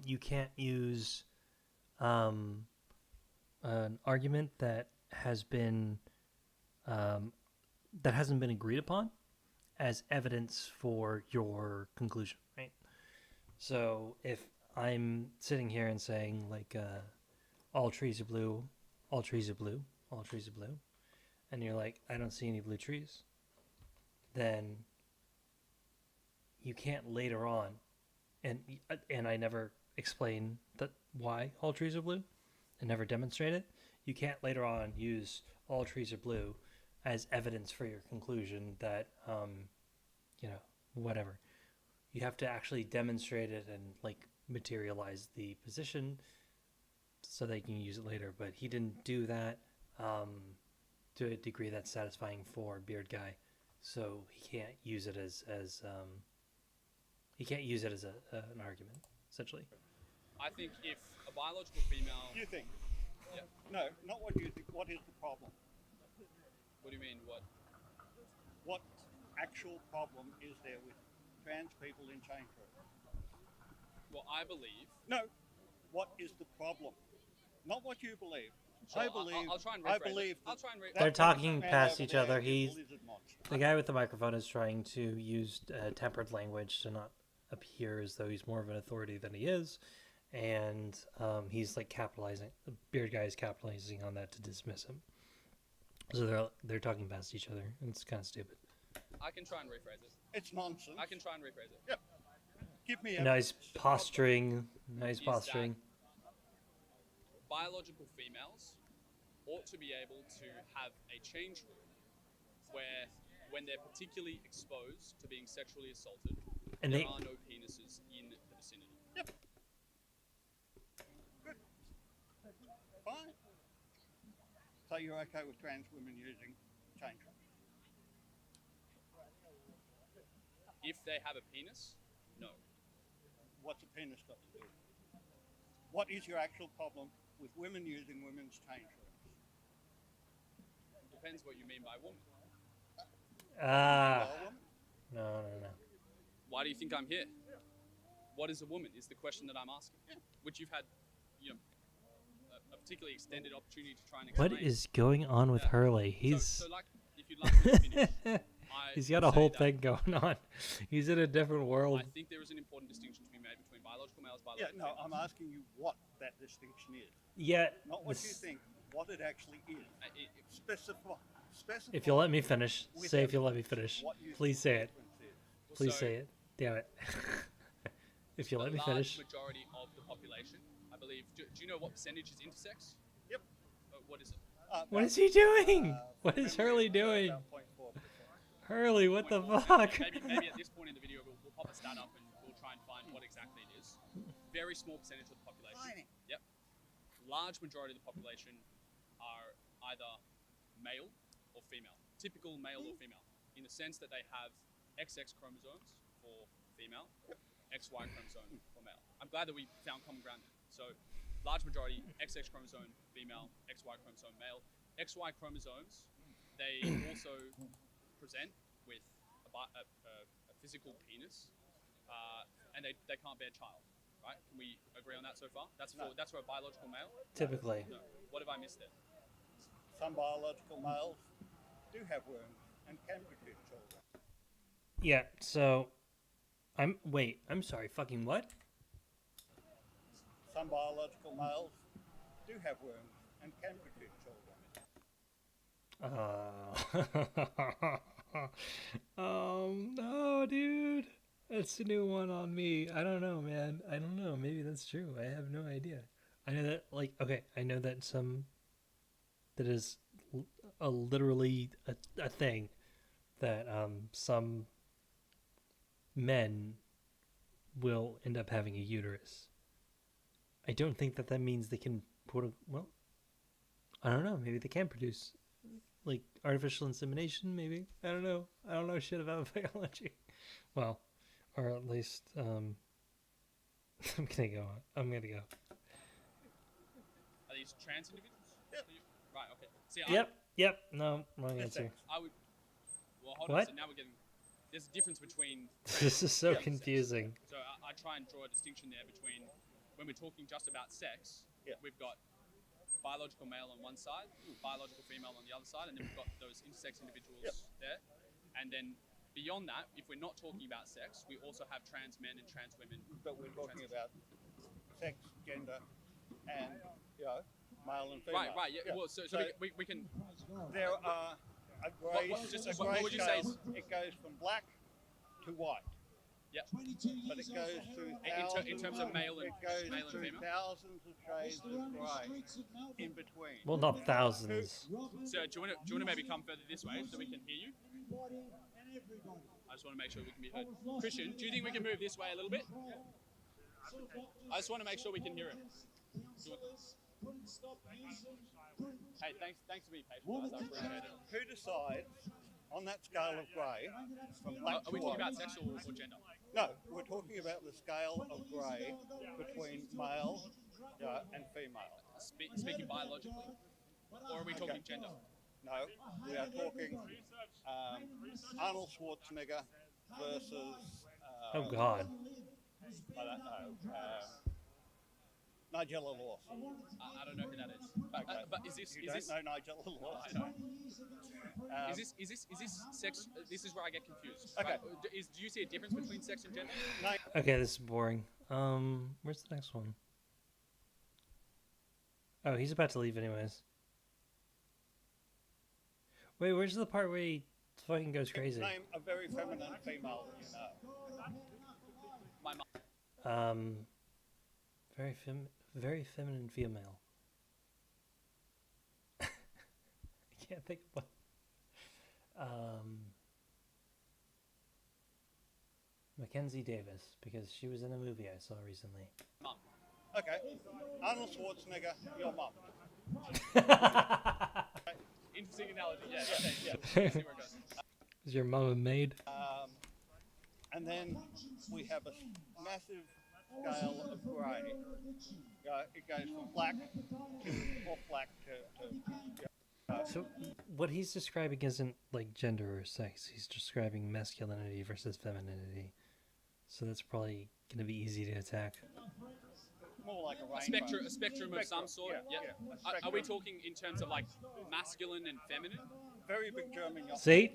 you can't use an argument that hasn't been agreed upon as evidence for your conclusion, right? So if I'm sitting here and saying like all trees are blue, all trees are blue, all trees are blue, and you're like, I don't see any blue trees, then you can't later on, and I never explain that why all trees are blue and never demonstrate it. You can't later on use all trees are blue as evidence for your conclusion that whatever. You have to actually demonstrate it and like materialize the position so they can use it later. But he didn't do that to a degree that's satisfying for Beard Guy, so he can't use it as an argument, essentially. I think if a biological female... You think? Yeah. No, not what you think. What is the problem? What do you mean, what? What actual problem is there with trans people in change rooms? Well, I believe... No. What is the problem? Not what you believe. Sure, I believe. I'll try and I rephrase believe. it. I'll try and They're talking man past over each there other. is He's a lizard monster. the guy with the microphone is trying to use tempered language to not appear as though he's more of an authority than he is, and he's like capitalizing. The Beard Guy is capitalizing on that to dismiss him. So they're talking past each other, and it's kind of stupid. I can try and rephrase it. It's nonsense. I can try and rephrase it. Yep. Give me Nice posturing. Nice Is posturing. Biological females ought to be able to have a change room where, when they're particularly exposed to being sexually assaulted, And there they- are no penises in the vicinity. Yep. Good. Fine. So you're okay with trans women using change rooms? If they have a penis, no. What's a penis got to do? What is your actual problem with women using women's change rooms? Depends what you mean by woman. Ah. Well, woman? No. Why do you think I'm here? What is a woman is the question that I'm asking. Yeah. which you've had, a particularly extended opportunity to try and explain. What is going on with Yeah. Hurley? He's So like, if you'd like me to finish, he's got a whole thing going on. He's in a different world. I think there is an important distinction to be made between biological males, Yeah, biological no, females. I'm asking you what that distinction is. Yeah. Not what you this- think, what it actually is. Specify. If you'll let me finish, with say if you'll let me evidence finish. what you Please think say the it. difference is. Please So, say it. Damn it. If you'll let me a finish. large majority of the population, I believe. Do you know what percentage is intersex? Yep. What is it? What is he doing? What is memory Hurley is doing? about 0.4%. Hurley, what the 0.4%. fuck? Maybe at this point in the video we'll pop a stat up and we'll try and find what exactly it is. Very small percentage of the population. Tiny. Yep. Large majority of the population are either male or female. Typical male or female, in the sense that they have XX chromosomes for female, XY chromosome for male. I'm glad that we found common ground there. So, large majority XX chromosome female, XY chromosome male. XY chromosomes, they also present with a physical penis, and they can't bear child. right? Can we agree on that so far? That's No. that's for a biological male? Typically. No. What have I missed there? Some biological males do have wombs and can produce children. Yeah, so I'm sorry, fucking what? Some biological males do have wombs and can produce children. No, dude. That's a new one on me. I don't know, man. I don't know. Maybe that's true. I have no idea. I know that, like, okay, I know that that is literally a thing that some men will end up having a uterus. I don't think that means they can well, I don't know. Maybe they can produce like artificial insemination. Maybe I don't know. I don't know shit about biology. Well, or at least I'm gonna go. I'm gonna go. Are these trans individuals? Yep. Right, okay. See, Yep. No, wrong answer. I would. Well, hold What? on. So now we're getting. There's a difference between. This is so and sex. confusing. So I try and draw a distinction there between when we're talking just about sex. Yeah. We've got biological male on one side, biological female on the other side, and then we've got those intersex individuals there. And then beyond that, if we're not talking about sex, we also have trans men and trans women. But we're talking about sex, gender, and male and female. Right. Yeah. Well, so we can. There are a grey. What would you say? It goes from black to white. Yeah. But it goes through thousands. In terms of male and it goes and through female. thousands of shades of grey in between. Well, not thousands. So do you want to maybe come further this way so we can hear you? I just want to make sure we can be heard. Christian, do you think we can move this way a little bit? I just want to make sure we can hear him. Hey, thanks for being patient, guys. I appreciate it. Who decides on that scale of grey from black Are to we talking white? about sex or gender? No, we're talking about the scale of grey between male and female. Speaking biologically? Or are we talking gender? No, we are talking Arnold Schwarzenegger versus Oh God. I don't know, Nigella Lawson. I don't know who that is. But is this You is don't this know Nigella I Lawson? don't. Is this sex? This is where I get confused. Okay. Right? Do you see a difference between sex and gender? No, Okay, this is boring. Where's the next one? Oh, he's about to leave anyways. Wait, where's the part where he fucking goes crazy? name a very feminine female that you know. My mom. Very feminine female. I can't think of one. Mackenzie Davis, because she was in a movie I saw recently. Mum. Okay, Arnold Schwarzenegger, your mum. Interesting analogy. Yeah. See where it goes. Is your mom a maid? And then we have a massive scale of grey. It goes from black to off black to So what he's describing isn't like gender or sex. He's describing masculinity versus femininity. So that's probably going to be easy to attack. more like a rainbow. A spectrum of some sort. Yeah. Are we talking in terms of like masculine and feminine? Very big German yacht. See?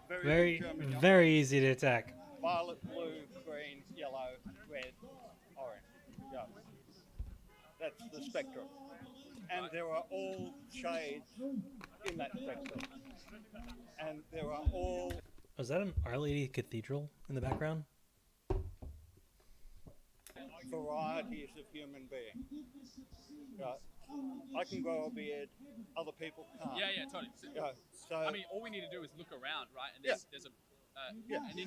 Very big German yacht. Very easy to attack. Violet, blue, green, yellow, red, orange. Yeah. That's the spectrum. And there are all shades in that spectrum. And there are all Was that an Our Lady Cathedral in the background? varieties of human being. Yeah. I can grow a beard, other people can't. Yeah, totally. Yeah. So, I mean, all we need to do is look around, right? And there's an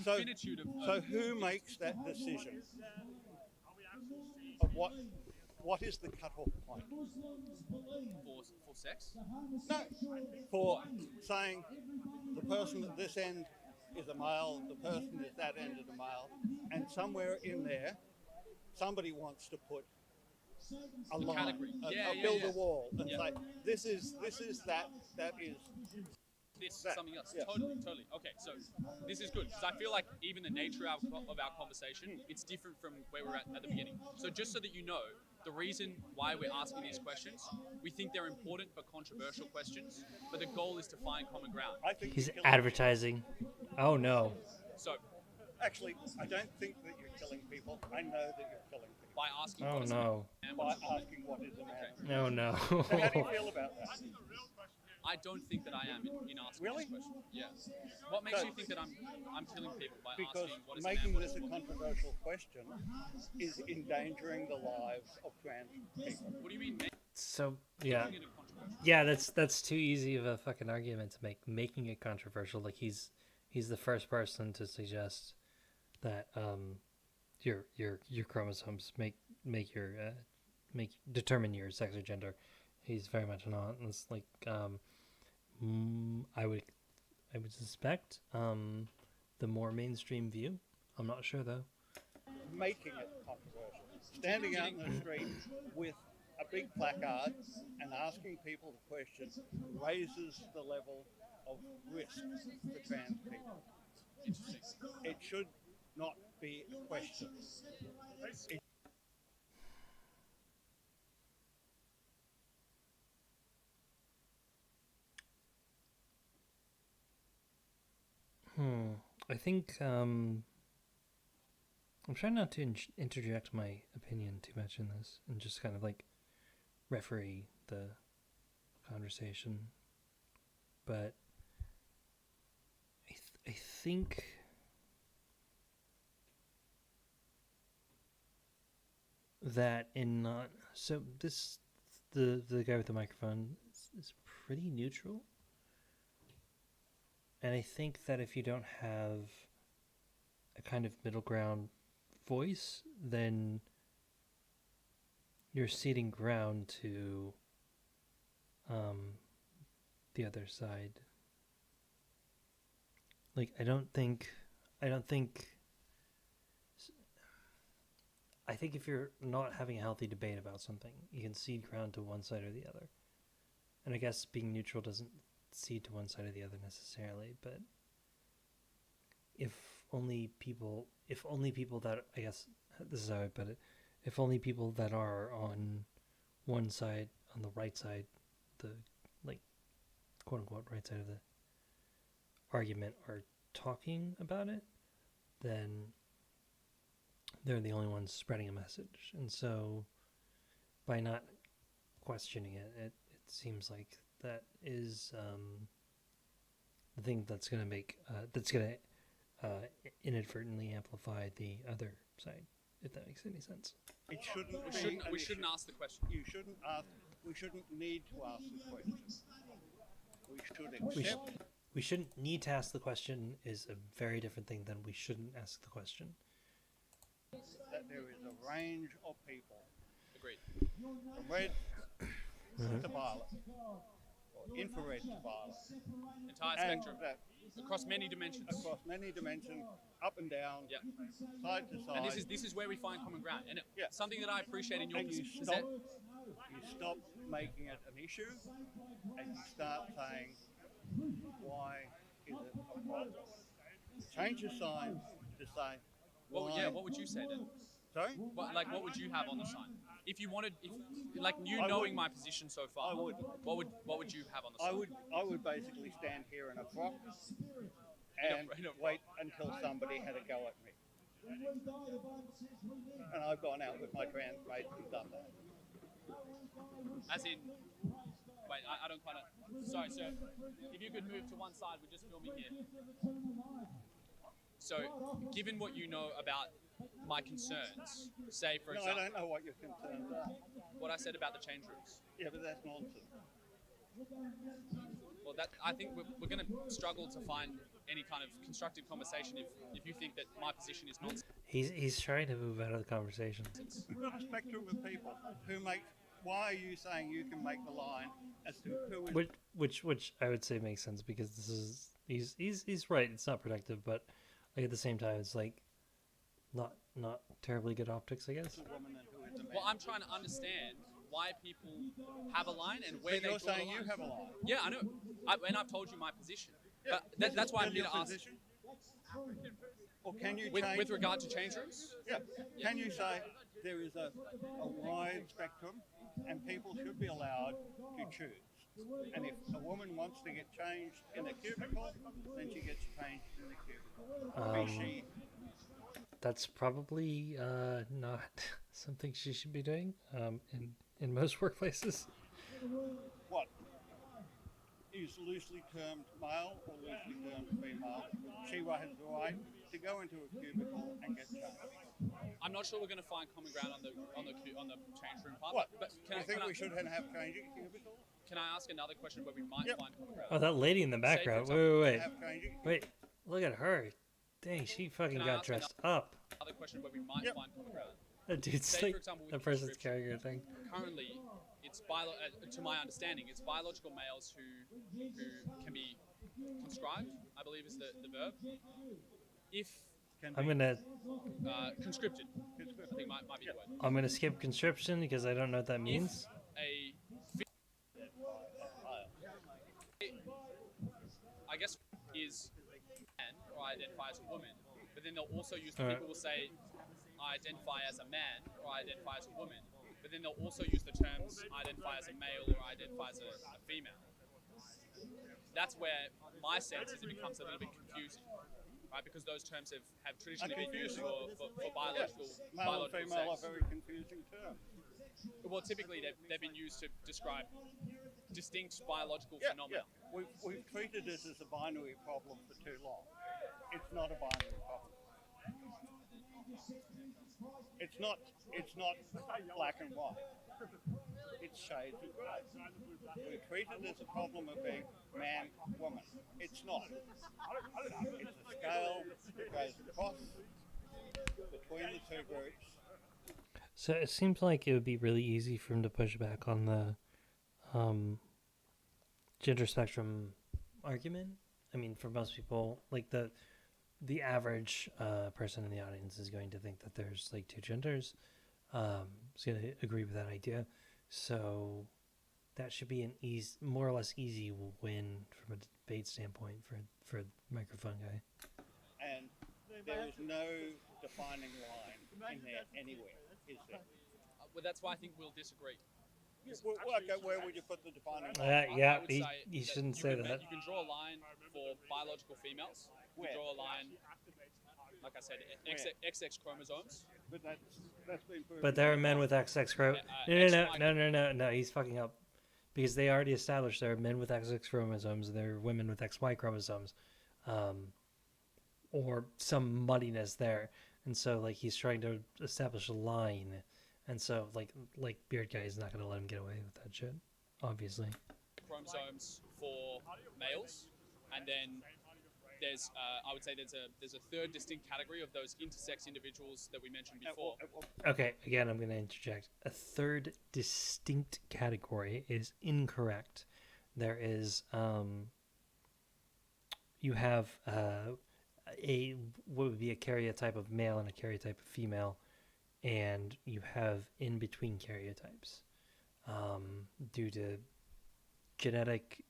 So- infinitude of. So who makes that decision of what is the cutoff point? for sex. No, for saying the person at this end is a male, the person at that end is a male, and somewhere in there, somebody wants to put a line, category. build a wall, and Yeah. say this is that is this, That, something else. yeah. Totally. Okay, so this is good because I feel like even the nature of our conversation, it's different from where we're at the beginning. So just so that you know, the reason why we're asking these questions, we think they're important but controversial questions, but the goal is to find common ground. I think He's you're killing advertising. Oh no. So people. Actually, I don't think that you're killing people. I know that you're killing people by asking Oh what is no. and by what is asking what is a man. No no. So how do you feel about that? I don't think that I am in asking Really? this question. Yeah. What makes So- you think that I'm killing people by Because asking what is a man, making what this is a a woman? controversial question is endangering the lives of trans people. What do you mean So yeah. making it a controversial? Yeah, that's too easy of a fucking argument to make. Making it controversial, like he's the first person to suggest that your chromosomes make determine your sex or gender. He's very much not. It's like I would suspect the more mainstream view. I'm not sure though. Making it controversial. Standing out in the street with a big placard and asking people the question raises the level of risk for trans people. Interesting. It should not be a question. I think I'm trying not to interject my opinion too much in this and just kind of like referee the conversation, but I think that in not so this the guy with the microphone is pretty neutral, and I think that if you don't have a kind of middle ground voice, then you're ceding ground to the other side. Like I think if you're not having a healthy debate about something, you can cede ground to one side or the other. And I guess being neutral doesn't cede to one side or the other necessarily, but if only people that, I guess this is how I put it, if only people that are on one side, on the right side, the like quote unquote right side of the argument are talking about it, then they're the only ones spreading a message. And so by not questioning it, it seems like that is the thing that's going to make that's going to inadvertently amplify the other side, if that makes any sense. It shouldn't. We shouldn't ask the question. You shouldn't ask. We shouldn't need to ask the question. We should We, accept. we shouldn't need to ask the question is a very different thing than we shouldn't ask the question. That there is a range of people Agreed. from red to violet, or infrared to violet, Entire and spectrum that across many dimensions. across many dimensions, up and down, Yeah. side to side. And this is where we find common ground. And Yeah. something that I appreciate in your And you position. stop making it an issue, and you start saying, why is it a problem? Change your sign to say, why? What would you say then? Sorry? What would you have on the sign? If you wanted, like you I knowing would. my position so far, I would. What would you have on the sign? I would basically stand here in a frock and in a frock. wait until somebody had a go at me. And I've gone out with my trans mates and done that. As in, wait, I don't quite. Sorry, sir. If you could move to one side, we're just filming here. So, given what you know about my concerns, say for No, I example, don't know what your concerns are. what I said about the change rooms. Yeah, but that's nonsense. Well, that I think we're going to struggle to find any kind of constructive conversation if you think that my position is nonsense. He's trying to move out of the conversation. You've got a spectrum of people who make. Why are you saying you can make the line as to who is? Which I would say makes sense because this is he's right. It's not productive, but like at the same time, it's like not terribly good optics, I guess. A woman and who is a man? Well, I'm trying to understand why people have a line and where But they you're draw the saying line. you have a line. Yeah, I know. And I've told you my position. Yeah, But that's why I'm here your to ask. position? Or can you With change regard to change rooms, Yeah. Can you say there is a wide spectrum and people should be allowed to choose? And if a woman wants to get changed in a cubicle, then she gets changed in the cubicle. Be she That's probably not something she should be doing in most workplaces. what is loosely termed male or loosely termed female, she has the right to go into a cubicle and get changed. I'm not sure we're going to find common ground on the change room part. What? But You think we should have changing cubicles? Can I ask another question where we might Yep. find common ground? Oh, that lady in the background. example, Wait. Have changing Wait. Look at her. Dang, she fucking Can I got ask dressed up. Another question where we might Yep. find common ground. That dude's Say, like for example, with the the person's description. carrying her thing. Currently, it's to my understanding, it's biological males who can be conscribed, I believe is the verb. If can I'm be gonna conscripted, I think might be the word. skip conscription because I don't know what that means. A I guess is man or I identify as a woman, but then they'll also use Alright. people will say I identify as a man or I identify as a woman, but then they'll also use the terms I identify as a male or I identify as a female. That's where my sense is it becomes a little bit confusing, right? Because those terms have traditionally been used for biological male and female are sex. very confusing terms. Well, typically they've been used to describe distinct biological Yeah, phenomena. yeah. We've treated this as a binary problem for too long. It's not a binary problem. It's not black and white. It's shades of grey. We treat it as a problem of being man, woman. It's not. It's a scale that goes across between the two groups. So it seems like it would be really easy for him to push back on the gender spectrum argument. I mean, for most people, like the average person in the audience is going to think that there's like two genders. Is going to agree with that idea. So that should be an more or less easy win from a debate standpoint for a microphone guy. And there is no defining line in there anywhere, is there? Well, that's why I think we'll disagree. Well, okay, where would you put the defining line? Yeah, I would he, say he shouldn't you say can that. You can draw a line for biological females. You Where? can draw a line, like I said, XX chromosomes. But that's been proven. But there are men with XX chromosomes. No, he's fucking up. Because they already established there are men with XX chromosomes and there are women with XY chromosomes. Or some muddiness there. And so, like, he's trying to establish a line. And so, like Beard Guy is not going to let him get away with that shit, obviously. Chromosomes for males, and then there's I would say there's a third distinct category of those intersex individuals that we mentioned before. Okay, again, I'm going to interject. A third distinct category is incorrect. There is, you have what would be a karyotype of male and a karyotype of female, and you have in-between karyotypes due to genetic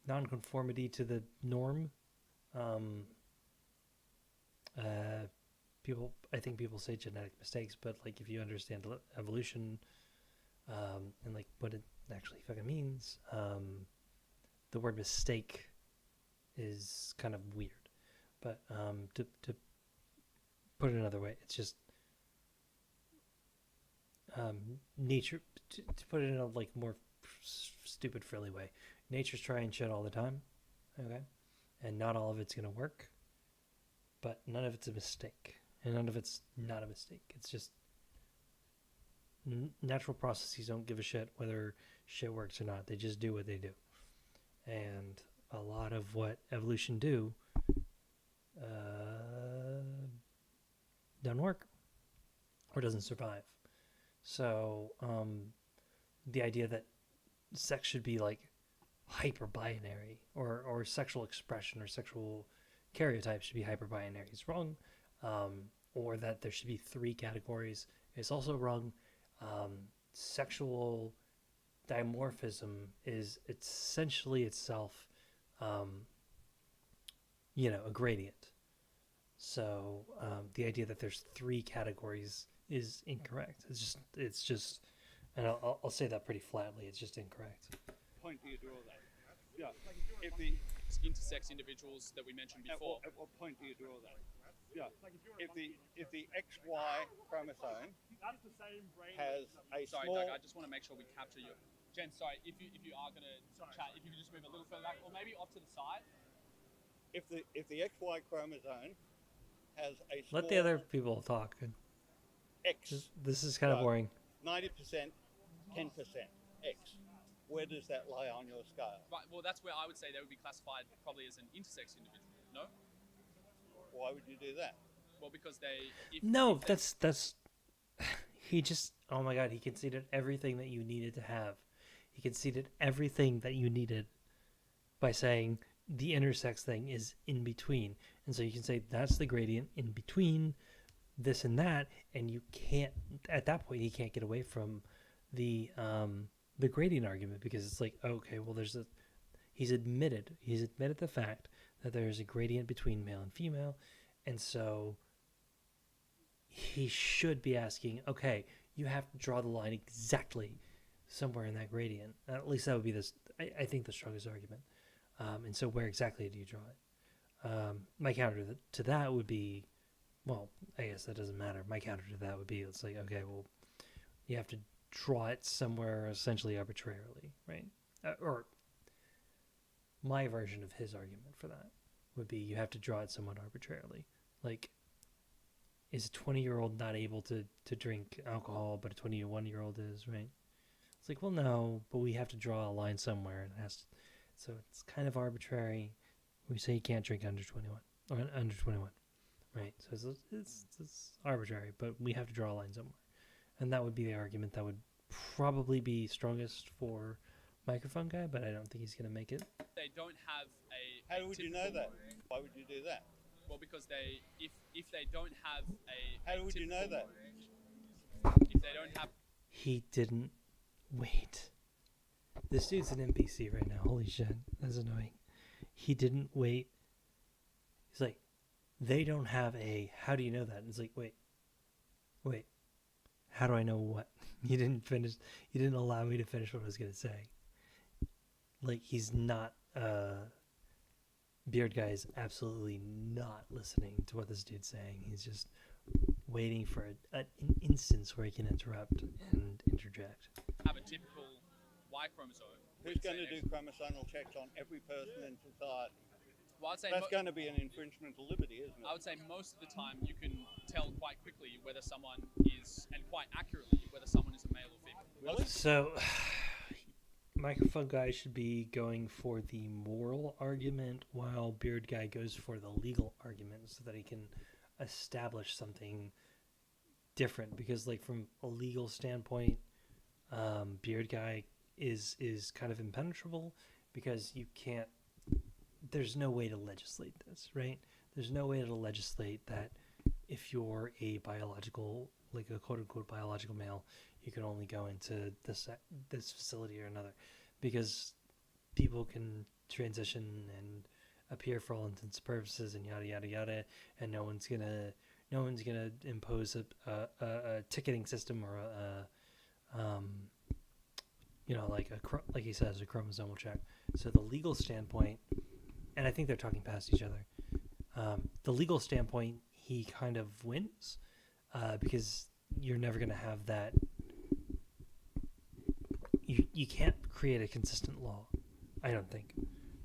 nonconformity to the norm. I think people say genetic mistakes, but like if you understand evolution and like what it actually fucking means, the word mistake is kind of weird. But to put it another way, it's just nature. To put it in a like more stupid frilly way, nature's trying shit all the time, okay, and not all of it's gonna work, but none of it's a mistake, and none of it's not a mistake. It's just natural processes don't give a shit whether shit works or not. They just do what they do, and a lot of what evolution do doesn't work or doesn't survive. So the idea that sex should be like hyper binary or sexual expression or sexual karyotype should be hyper binary is wrong, or that there should be three categories It's also wrong. Sexual dimorphism is essentially itself, um, a gradient. So the idea that there's three categories is incorrect. It's just, and I'll say that pretty flatly. It's just incorrect. Point do you draw that? Yeah. If the Intersex individuals that we mentioned before. at what point do you draw that? Yeah. If the XY chromosome has a Sorry, small Doug, I just want to make sure we capture you. Jen, sorry, if you are going to chat, if you could just move a little further back, or maybe off to the side. if the XY chromosome has a small Let the other people talk. X, This is kind of Right. boring. 90%, 10% X, where does that lie on your scale? Right, well, that's where I would say they would be classified probably as an intersex individual. No? Why would you do that? Well, because they... No, if they- that's he just, oh my god, he conceded everything that you needed to have. He conceded everything that you needed by saying the intersex thing is in between. And so you can say that's the gradient in between this and that, and you can't, at that point he can't get away from the gradient argument, because it's like, okay, well, he's admitted the fact that there's a gradient between male and female, and so he should be asking, okay, you have to draw the line exactly somewhere in that gradient. At least that would be I think the strongest argument. And so where exactly do you draw it? My counter to that would be, well, I guess that doesn't matter. My counter to that would be, it's like, okay, well, you have to draw it somewhere essentially arbitrarily, right? Or my version of his argument for that would be, you have to draw it somewhat arbitrarily. Like, is a 20-year-old not able to drink alcohol, but a 21-year-old is, right? It's like, well, no, but we have to draw a line somewhere, and so it's kind of arbitrary. We say you can't drink under 21, or under 21, right? So it's arbitrary, but we have to draw a line somewhere, and that would be the argument that would probably be strongest for Microphone Guy, but I don't think he's gonna make it. They don't have a... How would you know that? Why would you do that? Well, because if they don't have a... How would you know that? If they don't have... He didn't wait. This dude's an NPC right now. Holy shit, that's annoying. He didn't wait. He's like, they don't have a... How do you know that? And it's like, wait. How do I know what? You didn't finish. You didn't allow me to finish what I was gonna say. Like, he's not... Beard Guy is absolutely not listening to what this dude's saying. He's just waiting for an instance where he can interrupt and interject. have a typical Y chromosome. Who's going to do chromosomal checks on every person in society? Well, I'd say That's going to be an infringement of liberty, isn't it? I would say most of the time you can tell quite quickly whether someone is, and quite accurately, whether someone is a male or female. Really? So, Microphone Guy should be going for the moral argument, while Beard Guy goes for the legal argument, so that he can establish something different. Because, like, from a legal standpoint, Beard Guy is kind of impenetrable, because you can't. There's no way to legislate this, right? There's no way to legislate that if you're a biological, like a quote-unquote biological male, you can only go into this facility or another, because people can transition and appear for all intents and purposes, and yada yada yada, and no one's gonna impose a ticketing system or like he says, a chromosomal check. So the legal standpoint, and I think they're talking past each other. The legal standpoint, he kind of wins, because you're never going to have that. You can't create a consistent law, I don't think.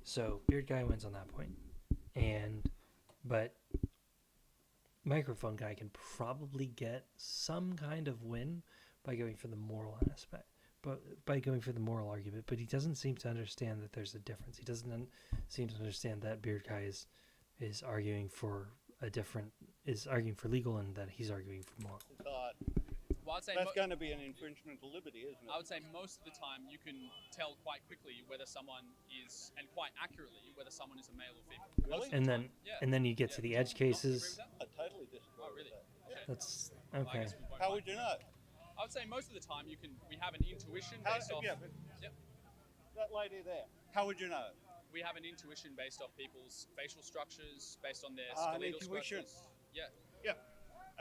So Beard Guy wins on that point, but Microphone Guy can probably get some kind of win by going for the moral aspect. But by going for the moral argument, but he doesn't seem to understand that there's a difference. He doesn't seem to understand that Beard Guy is arguing for arguing for legal, and that he's arguing for moral. Well, Well, I'd say That's going to be an infringement of liberty, isn't it? I would say most of the time you can tell quite quickly whether someone is, and quite accurately, whether someone is a male or female. Really? And then Yeah. and then you get to the edge cases. I totally disagree Oh, with really? that. Okay. That's Well, I okay. guess we both How might. would you know? I would say most of the time we have an intuition How, based off. yeah, but Yep. that lady there, how would you know? We have an intuition based off people's facial structures, based on their Ah, an skeletal intuition. structures. Yeah. Yeah.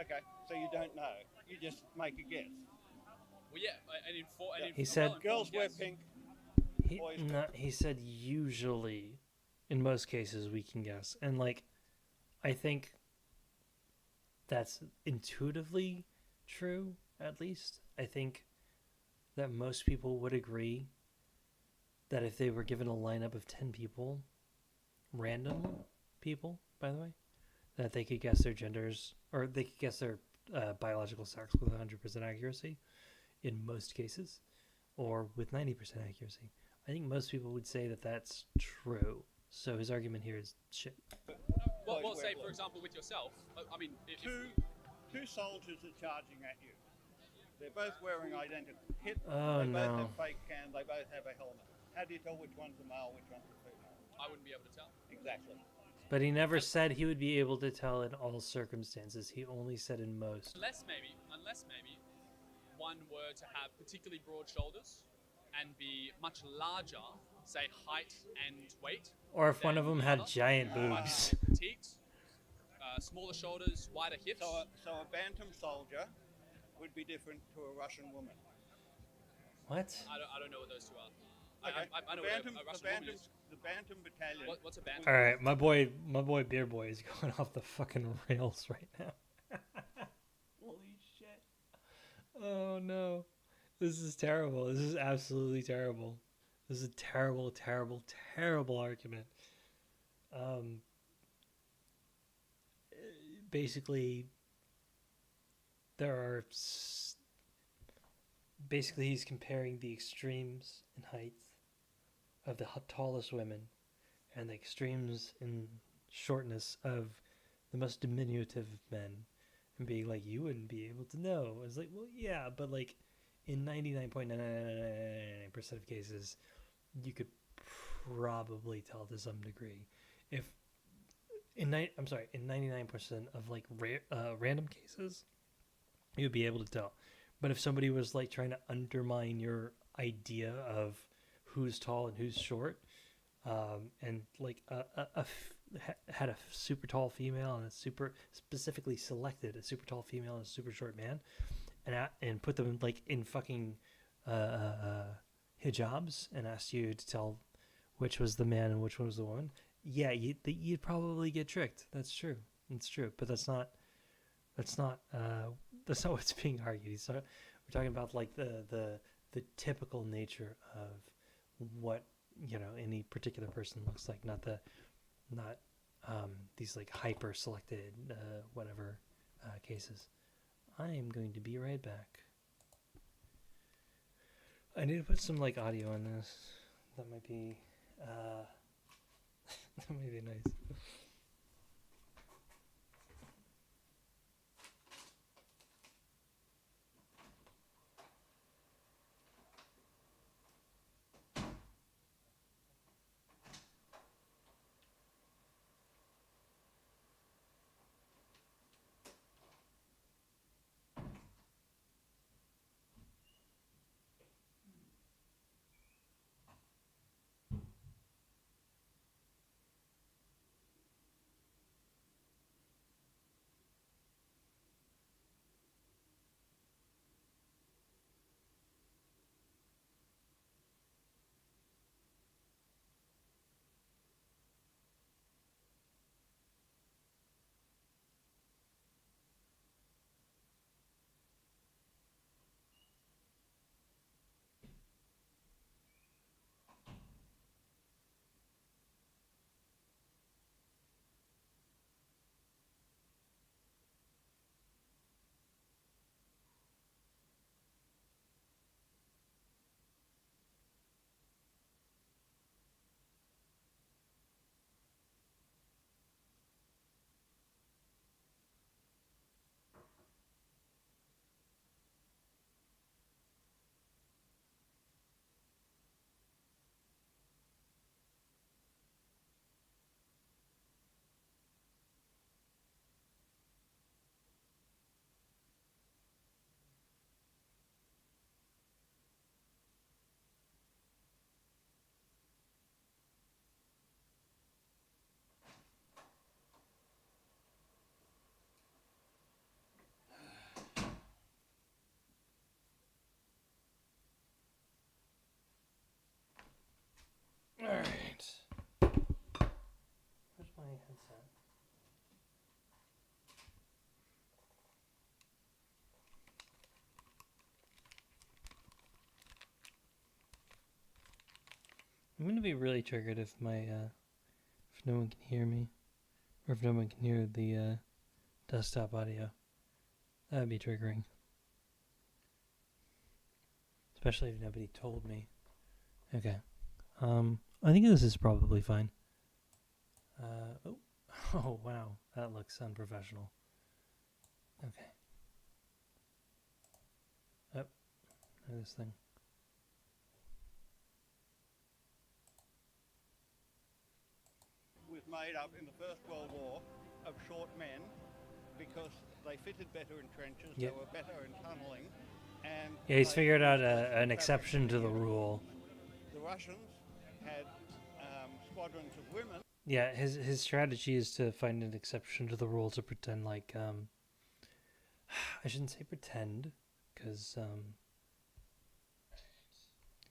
Okay, so you don't know. You just make a guess. Well, yeah. He said- Girls wear guess. pink. He, Boys no, he said usually, in most cases, we can guess. And, like, I think that's intuitively true, at least. I think that most people would agree that if they were given a lineup of 10 people, random people, by the way, that they could guess their genders, or they could guess their biological sex with 100% accuracy in most cases, or with 90% accuracy. I think most people would say that that's true. So his argument here is shit. Well, Boys wear say blue. for example with yourself. I mean, Two soldiers are charging at you. They're both wearing identical kit. Oh, they no. both have fake cans. They both have a helmet. How do you tell which one's a male, which one's a female? I wouldn't be able to tell. Exactly. But he never said he would be able to tell in all circumstances. He only said in most. Unless maybe one were to have particularly broad shoulders and be much larger, say height and weight. Or if one than of them the had other. giant Quite boobs. petite, smaller shoulders, wider hips. So a bantam soldier would be different to a Russian woman. What? I don't know what those two are. Okay. I know the bantam, what a Russian the woman bantam, is. the bantam battalion. What's a bantam? All right, my boy Beer Boy is going off the fucking rails right now. Holy shit. Oh no. This is terrible. This is absolutely terrible. This is a terrible, terrible, terrible argument. Basically, basically he's comparing the extremes in height of the tallest women and the extremes in shortness of the most diminutive of men, and being like, you wouldn't be able to know. It's like, well, yeah, but like in 99.999% of cases, you could probably tell to some degree. If in 99% of like random cases, you'd be able to tell. But if somebody was like trying to undermine your idea of who's tall and who's short, and like had a super tall female and specifically selected a super tall female and a super short man, and put them like in fucking hijabs and asked you to tell which was the man and which one was the woman, yeah, you'd probably get tricked. That's true. It's true. But that's not what's being argued. So we're talking about like the typical nature of what, you know, any particular person looks like, not these like hyper selected whatever cases. I am going to be right back. I need to put some like audio on this. That might be that might be nice. I'm gonna be really triggered if if no one can hear me, or if no one can hear the desktop audio. That'd be triggering. Especially if nobody told me. Okay. I think this is probably fine. Oh. Oh, wow. That looks unprofessional. Okay. Oh. This thing. Was made up in the First World War of short men because they fitted better in trenches, Yep. they were better in tunnelling, and Yeah, he's they figured out used an fabric exception to the unit. rule. The Russians had squadrons of women. Yeah, his strategy is to find an exception to the rule to pretend like I shouldn't say pretend, because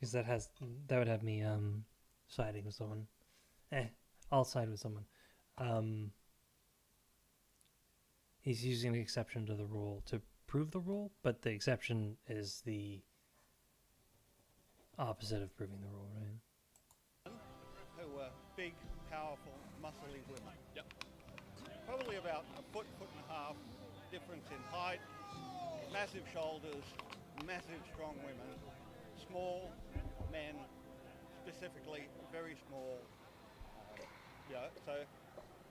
that would have me siding with someone. I'll side with someone. He's using an exception to the rule to prove the rule, but the exception is the opposite of proving the rule, right? Who were big, powerful, muscly women. Yep. Probably about a foot and a half difference in height, massive shoulders, massive strong women, small men, specifically very small. So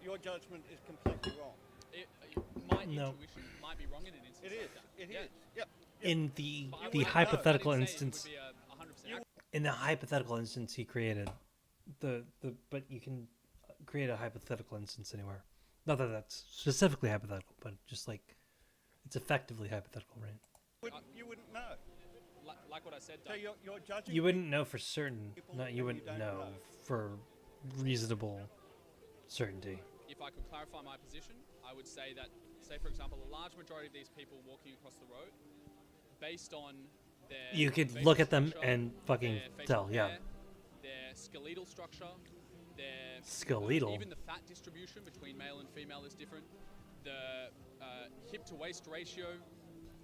your judgment is completely wrong. My No. intuition might be wrong in an instance It is. like that. It is. Yeah. Yep. In the But I the wouldn't know. hypothetical I didn't say it instance, would be a 100% accurate. in the hypothetical instance he created, but you can create a hypothetical instance anywhere. Not that that's specifically hypothetical, but just like it's effectively hypothetical, right? You wouldn't know. Like what I said, So Doug. you're judging. You wouldn't know for certain. People Not that you you wouldn't don't know know. for reasonable certainty. If I could clarify my position, I would say that, say for example, a large majority of these people walking across the road, based on their You could facial look at them structure, and fucking their facial tell, yeah. hair, their skeletal structure, their Skeletal? even the fat distribution between male and female is different. The hip to waist ratio,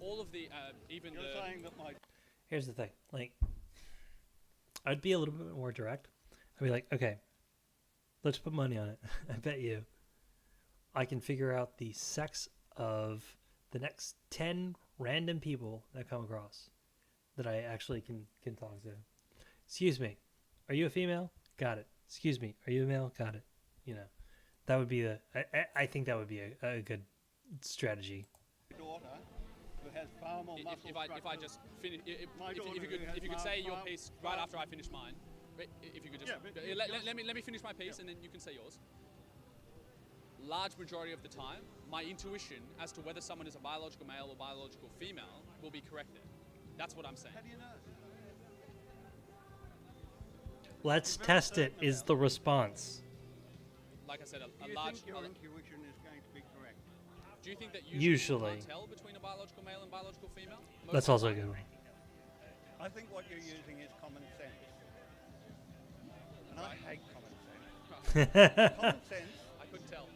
all of the even You're the saying that my Here's the thing. Like, I'd be a little bit more direct. I'd be like, okay, let's put money on it. I bet you I can figure out the sex of the next 10 random people that come across that I actually can talk to. Excuse me, are you a female? Got it. Excuse me, are you a male? Got it. You know, that would be I think that would be a good strategy. daughter, who has far more muscle if I structure- just finish, My daughter if you could has say your far- piece far- right after I finish mine, if you could just Yeah, but let me finish my piece and then you can say yours. Large majority of the time, my intuition as to whether someone is a biological male or biological female will be corrected. That's what I'm saying. How do you know? Let's You're very test it. certain Is about the response? Like I said, Do a you large. think your intuition is going to be correct? Do you think that Usually. you can't tell between a biological male and biological female? Most That's of the also a time. good one. I think what you're using is common sense. And I hate common sense. Common sense, I couldn't tell.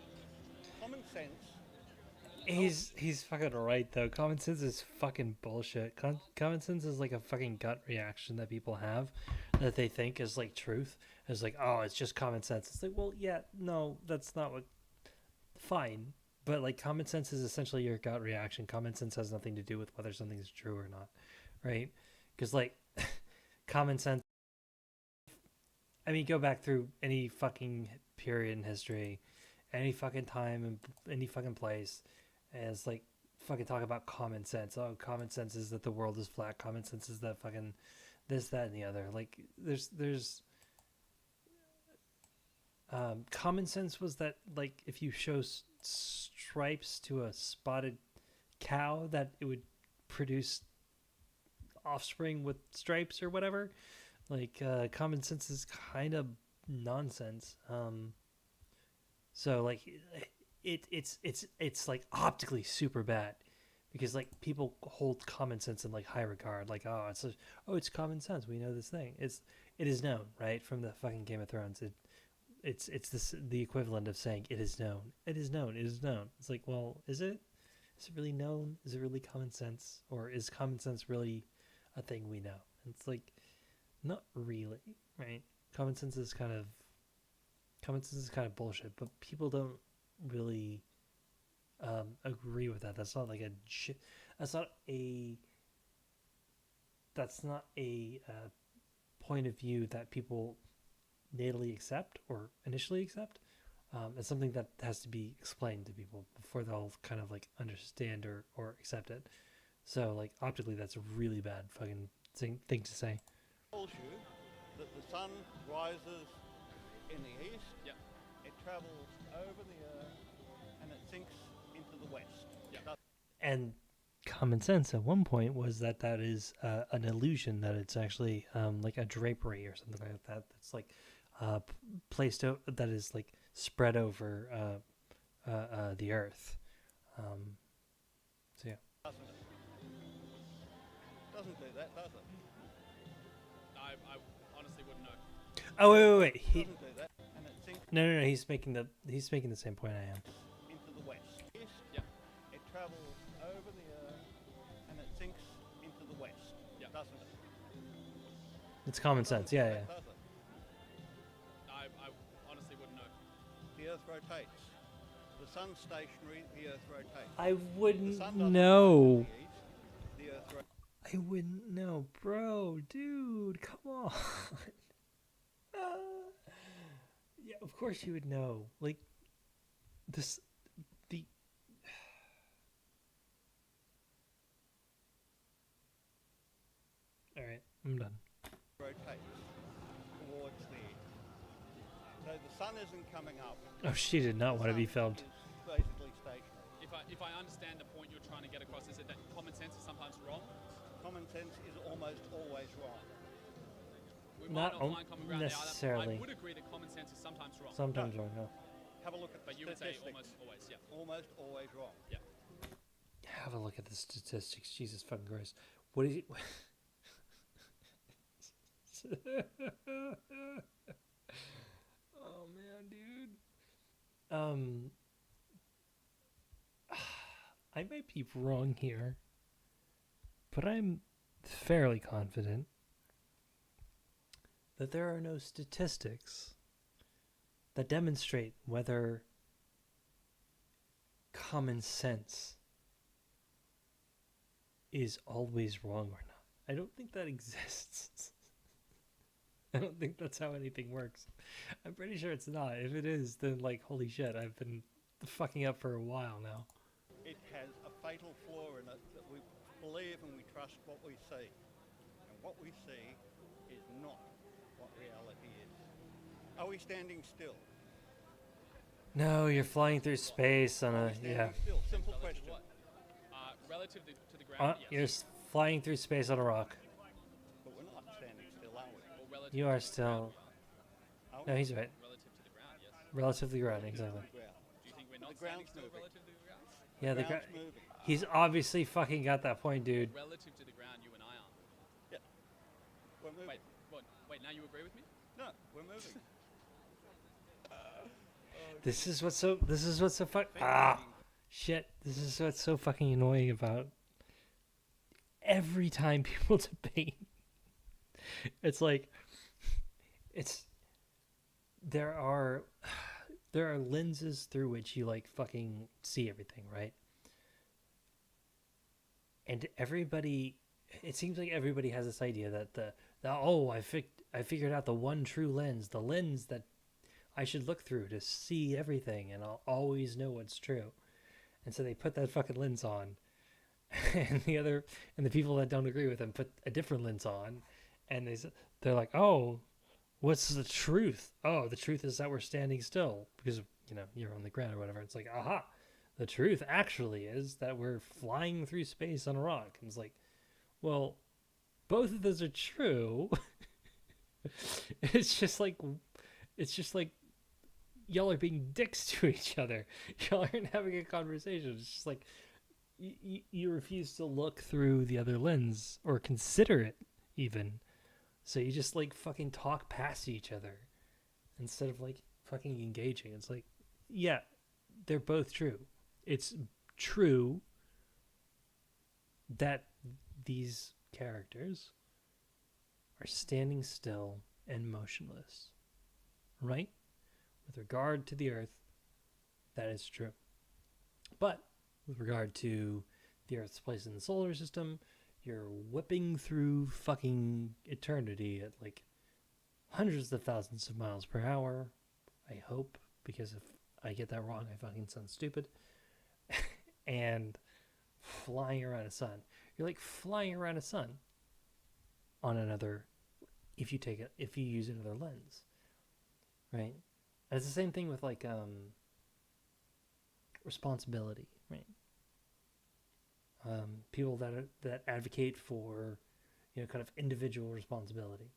common sense. He's fucking right though. Common sense is fucking bullshit. Common sense is like a fucking gut reaction that people have that they think is like truth. It's like, oh, it's just common sense. It's like, well, yeah, no, that's not what. Fine, but like common sense is essentially your gut reaction. Common sense has nothing to do with whether something is true or not, right? Because like common sense. I mean, go back through any fucking period in history, any fucking time and any fucking place, and it's like fucking talk about common sense. Oh, common sense is that the world is flat. Common sense is that fucking this, that, and the other. Like there's common sense was that like if you show stripes to a spotted cow, that it would produce offspring with stripes or whatever. Like common sense is kind of nonsense. So like it's like optically super bad because like people hold common sense in like high regard. Like it's common sense. We know this thing. It is known, right, from the fucking Game of Thrones. It's the equivalent of saying it is known. It is known. It is known. It's like, well, is it? Is it really known? Is it really common sense? Or is common sense really a thing we know? And it's like, not really, right? common sense is kind of bullshit, but people don't really agree with that. That's not like that's not a point of view that people natally accept or initially accept. It's something that has to be explained to people before they'll kind of like understand or accept it. So like optically, that's a really bad fucking thing to say. Tells you that the sun rises in the east. Yep. It travels over the earth and it sinks into the west. Yep. And common sense at one point was that is an illusion, that it's actually like a drapery or something like that. That's like placed out, that is like spread over the earth. So yeah. Doesn't it? Doesn't do that, does it? I honestly wouldn't know. Oh wait. Doesn't do that, and it sinks No. He's making the same point I am. into the west. East. Yep. It travels over the earth and it sinks into the west. Yep. Doesn't it? It's common sense. Yeah. Does it? I honestly wouldn't know. The earth rotates. The sun's stationary, the earth rotates. I The wouldn't sun doesn't know. rise to the east, the earth rotates. I wouldn't know, bro, dude. Come on. Yeah, of course you would know. Like this, the. All right, I'm done. Rotates towards the east. So the sun isn't coming up. Oh, she did not want to be The sun filmed. is basically stationary. If I understand the point you're trying to get across, is it that common sense is sometimes wrong? Common sense is almost always wrong. We Not might not find common ground necessarily. now. I would agree that common sense is sometimes wrong. Sometimes wrong. No. Have a look at But the you would say statistics. almost always, yeah. Almost always wrong. Have a look at the statistics. Jesus fucking Christ. What is it? Oh man, dude. I might be wrong here, but I'm fairly confident that there are no statistics that demonstrate whether common sense is always wrong or not. I don't think that exists. I don't think that's how anything works. I'm pretty sure it's not. If it is, then like, holy shit, I've been fucking up for a while now. It has a fatal flaw in it that we believe and we trust what we see. And what we see is not what reality is. Are we standing still? No, you're flying through space on Are a, we standing yeah. still? Simple Relative question. to what? Relative to the ground, yes. You're flying through space on a rock. But we're not standing still, are we? Or relative You to are the still. Are No, we? he's right. Relative to the ground, yes. Relative to the ground, exactly. Ground. Do you think we're The not standing ground's still moving. relative to the ground? Yeah, the Ground's moving. he's obviously fucking got that point, dude. Relative to the ground, you and I aren't. We're moving. Wait, now you agree with me? No, we're moving. This is what's so shit. This is what's so fucking annoying about every time people debate. It's like there are lenses through which you like fucking see everything, right? And it seems like everybody has this idea that I figured out the one true lens, the lens that I should look through to see everything, and I'll always know what's true. And so they put that fucking lens on, and the people that don't agree with them put a different lens on, and they're like, oh, what's the truth? Oh, the truth is that we're standing still because you're on the ground or whatever. It's like, aha, the truth actually is that we're flying through space on a rock. And it's like, well, both of those are true. It's just like y'all are being dicks to each other. Y'all aren't having a conversation. It's just like you refuse to look through the other lens or consider it even. So you just like fucking talk past each other instead of like fucking engaging. It's like, yeah, they're both true. It's true that these characters are standing still and motionless. Right? With regard to the Earth, that is true. But with regard to the Earth's place in the solar system, you're whipping through fucking eternity at like hundreds of thousands of miles per hour. I hope, because if I get that wrong, I fucking sound stupid. And flying around a sun. You're like flying around a sun on another, if you use another lens. Right? And it's the same thing with like responsibility, right? People that advocate for, kind of individual responsibility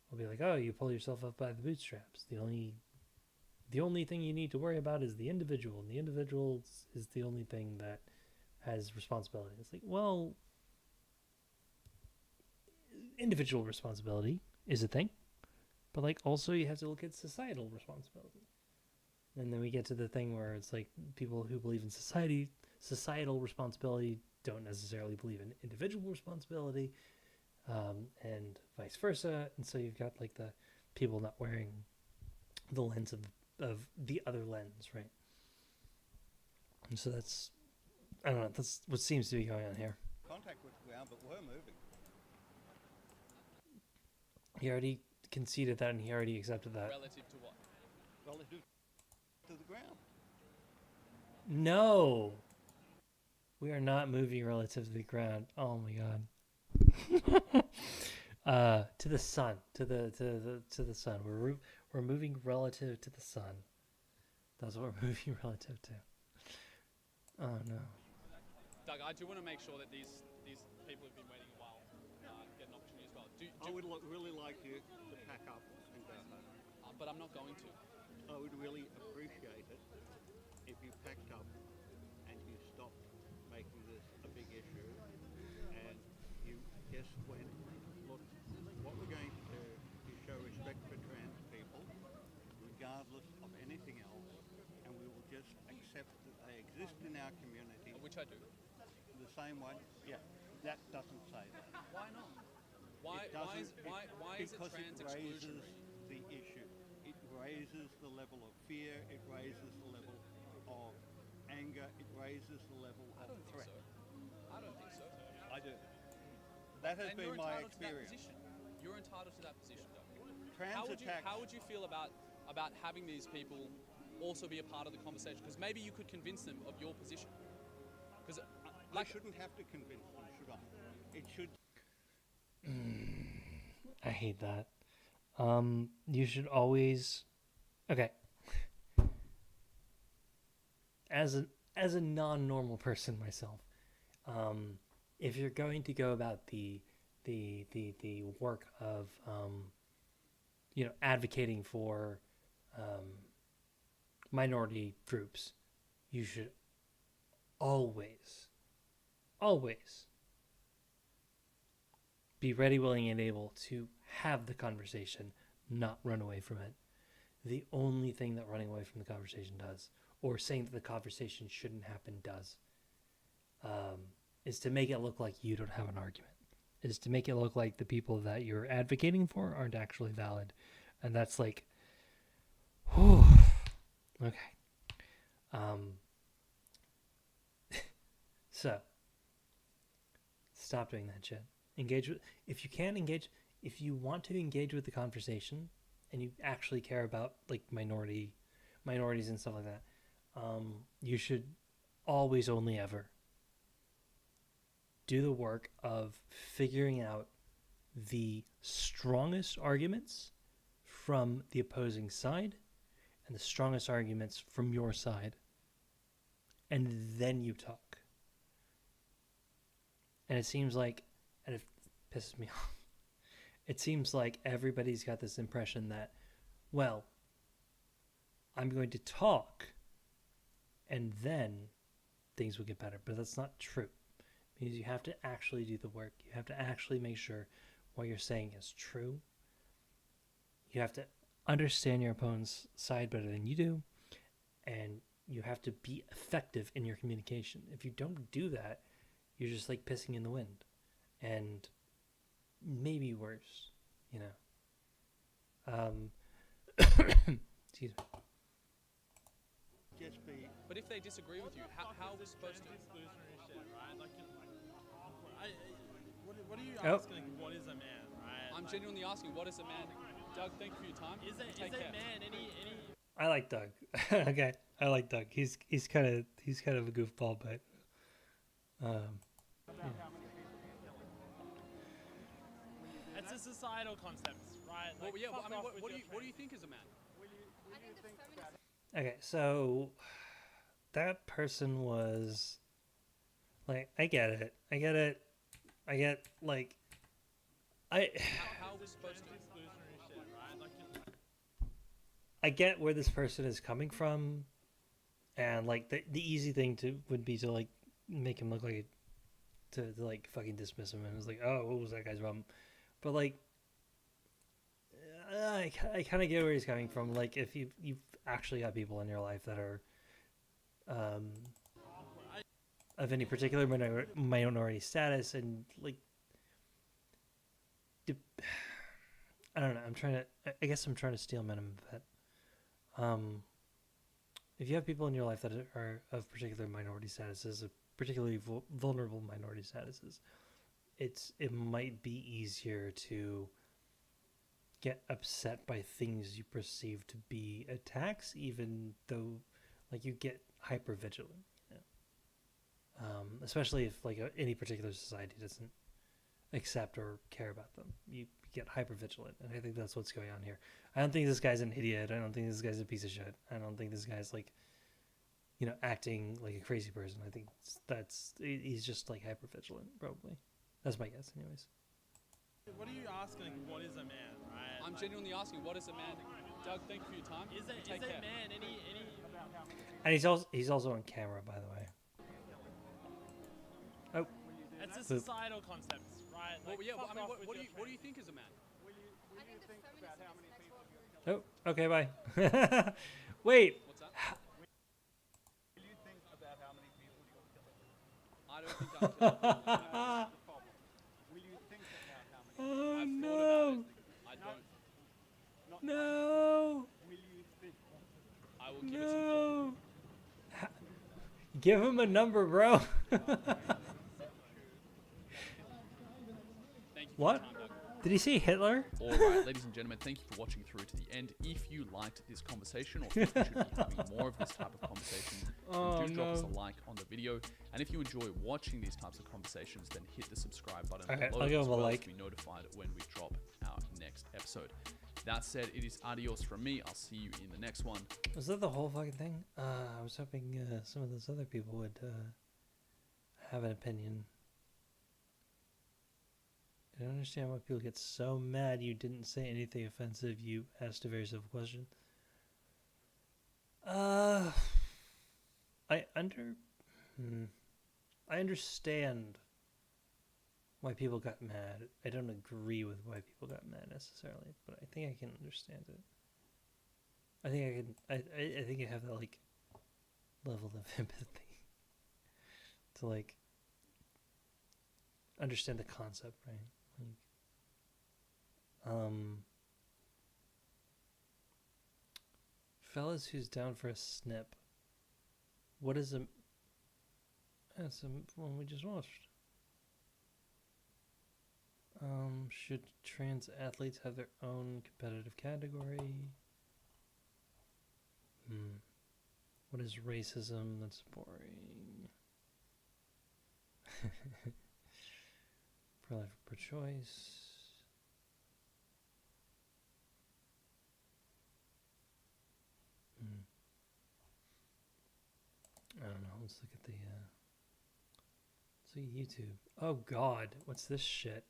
will be like, oh, you pull yourself up by the bootstraps. The only thing you need to worry about is the individual, and the individual is the only thing that has responsibility. It's like, well, individual responsibility is a thing, but like also you have to look at societal responsibility. And then we get to the thing where it's like people who believe in societal responsibility don't necessarily believe in individual responsibility, and vice versa. And so you've got like the people not wearing the lens of the other lens, right? And so that's, I don't know, that's what seems to be going on here. Contact with the ground, but we're moving. He already conceded that, and he already accepted that. Relative to what? Relative to the ground. No, we are not moving relative to the ground. Oh my god. To the sun, to the sun. We're moving relative to the sun. That's what we're moving relative to. Oh no. Doug, I do want to make sure that these people who've been waiting a while get an opportunity as well. I would really like you to pack up and go home. But I'm not going to. I would really appreciate it if you packed up and you stopped making this a big issue and you just went, look, what we're going to do is show respect for trans people regardless of anything else, and we will just accept that they exist in our community. Which I do. The same way. Yeah, that doesn't say that. Why not? Why is it Because trans it raises exclusionary? the issue. It raises the level of fear. It raises the level of anger. It raises the level I of don't think threat. so. I don't think so. I do. That has And been you're my entitled to that experience. position. You're entitled to that position, Doug. Trans attacks. How would you feel about having these people also be a part of the conversation? Because maybe you could convince them of your position. Because I shouldn't have to convince them, should I? It should. I hate that. You should always, okay. As a non-normal person myself, if you're going to go about the work of advocating for minority groups, you should always be ready, willing, and able to have the conversation, not run away from it. The only thing that running away from the conversation does, or saying that the conversation shouldn't happen does, is to make it look like you don't have an argument. Is to make it look like the people that you're advocating for aren't actually valid. And that's like, whew, okay. So, stop doing that shit. Engage with, if you want to engage with the conversation and you actually care about like minorities and stuff like that, you should always only ever do the work of figuring out the strongest arguments from the opposing side and the strongest arguments from your side, and then you talk. And it seems like, and it pisses me off, it seems like everybody's got this impression that, well, I'm going to talk and then things will get better. But that's not true. Because you have to actually do the work. You have to actually make sure what you're saying is true. You have to understand your opponent's side better than you do. And you have to be effective in your communication. If you don't do that, you're just like pissing in the wind. And maybe worse, Excuse me. Just be But if they disagree with you, how are we supposed to? Exclusionary shit, right? What are you Oh. asking? What is a man, right? I'm genuinely asking, what is a man? Doug, thank you for your time. Is a Take care. man any? I like Doug. Okay, I like Doug. He's kind of a goofball, but It's a societal concept, right? Well, yeah. fuck I mean, off what with do your you think is a man? okay. So that person was like, I get it. I get like, How are we supposed to? exclusionary shit, right? I get where this person is coming from, and like the easy thing would be to like make him look like to like fucking dismiss him, and it's like, oh, what was that guy's problem? But like, I kind of get where he's coming from. Like, if you've actually got people in your life that are of any particular minority status, and like, I don't know. I guess I'm trying to steel man him a bit. If you have people in your life that are of particular minority statuses, particularly vulnerable minority statuses, it might be easier to get upset by things you perceive to be attacks, even though like you get hyper vigilant. Especially if like any particular society doesn't accept or care about them, you get hyper vigilant, and I think that's what's going on here. I don't think this guy's an idiot. I don't think this guy's a piece of shit. I don't think this guy's like, acting like a crazy person. I think he's just like hyper vigilant, probably. That's my guess, anyways. What are you asking? What is a man, right? I'm genuinely asking, what is a man? Doug, thank you for your time. Take care. a man any? And he's also on camera, by the way. Oh, It's a Boop. societal concept, right? Well, yeah. fuck I mean, off what with do your you think is a man? oh, okay, bye. Wait. What's that? Will you think about how many people you're killing? I don't think I'm killing people. Will you think about how many? Oh I've no! thought about it. I don't. No! Will you think? I will give it some thought. No! Give him a number, bro. Thank you for What? your time, Doug. Did he say Hitler? Alright, ladies and gentlemen, thank you for watching through to the end. If you liked this conversation, or think we should be having more of this type of conversation, then do drop us a like on the video. And if you enjoy watching these types of conversations, then hit the subscribe button Okay, below I'll give as him a well like. to be notified when we drop our next episode. That said, it is adios from me. I'll see you in the next one. Was that the whole fucking thing? I was hoping some of those other people would have an opinion. I don't understand why people get so mad you didn't say anything offensive. You asked a very simple question. I understand why people got mad. I don't agree with why people got mad necessarily, but I think I can understand it. I think I can. I think I have that like level of empathy to like understand the concept, right? Like, fellas, who's down for a snip? What is a? That's the one we just watched. Should trans athletes have their own competitive category? What is racism? That's boring. For life per choice. I don't know. Let's look at the. Let's look at YouTube. Oh God, what's this shit?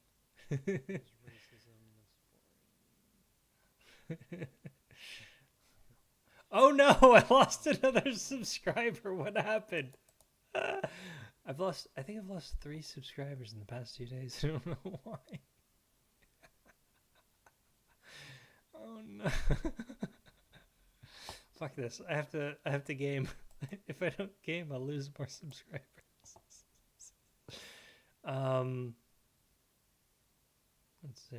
Oh no, I lost another subscriber. What happened? I think I've lost 3 subscribers in the past 2 days. I don't know why. Oh no. Fuck this. I have to game. If I don't game, I'll lose more subscribers. Let's see.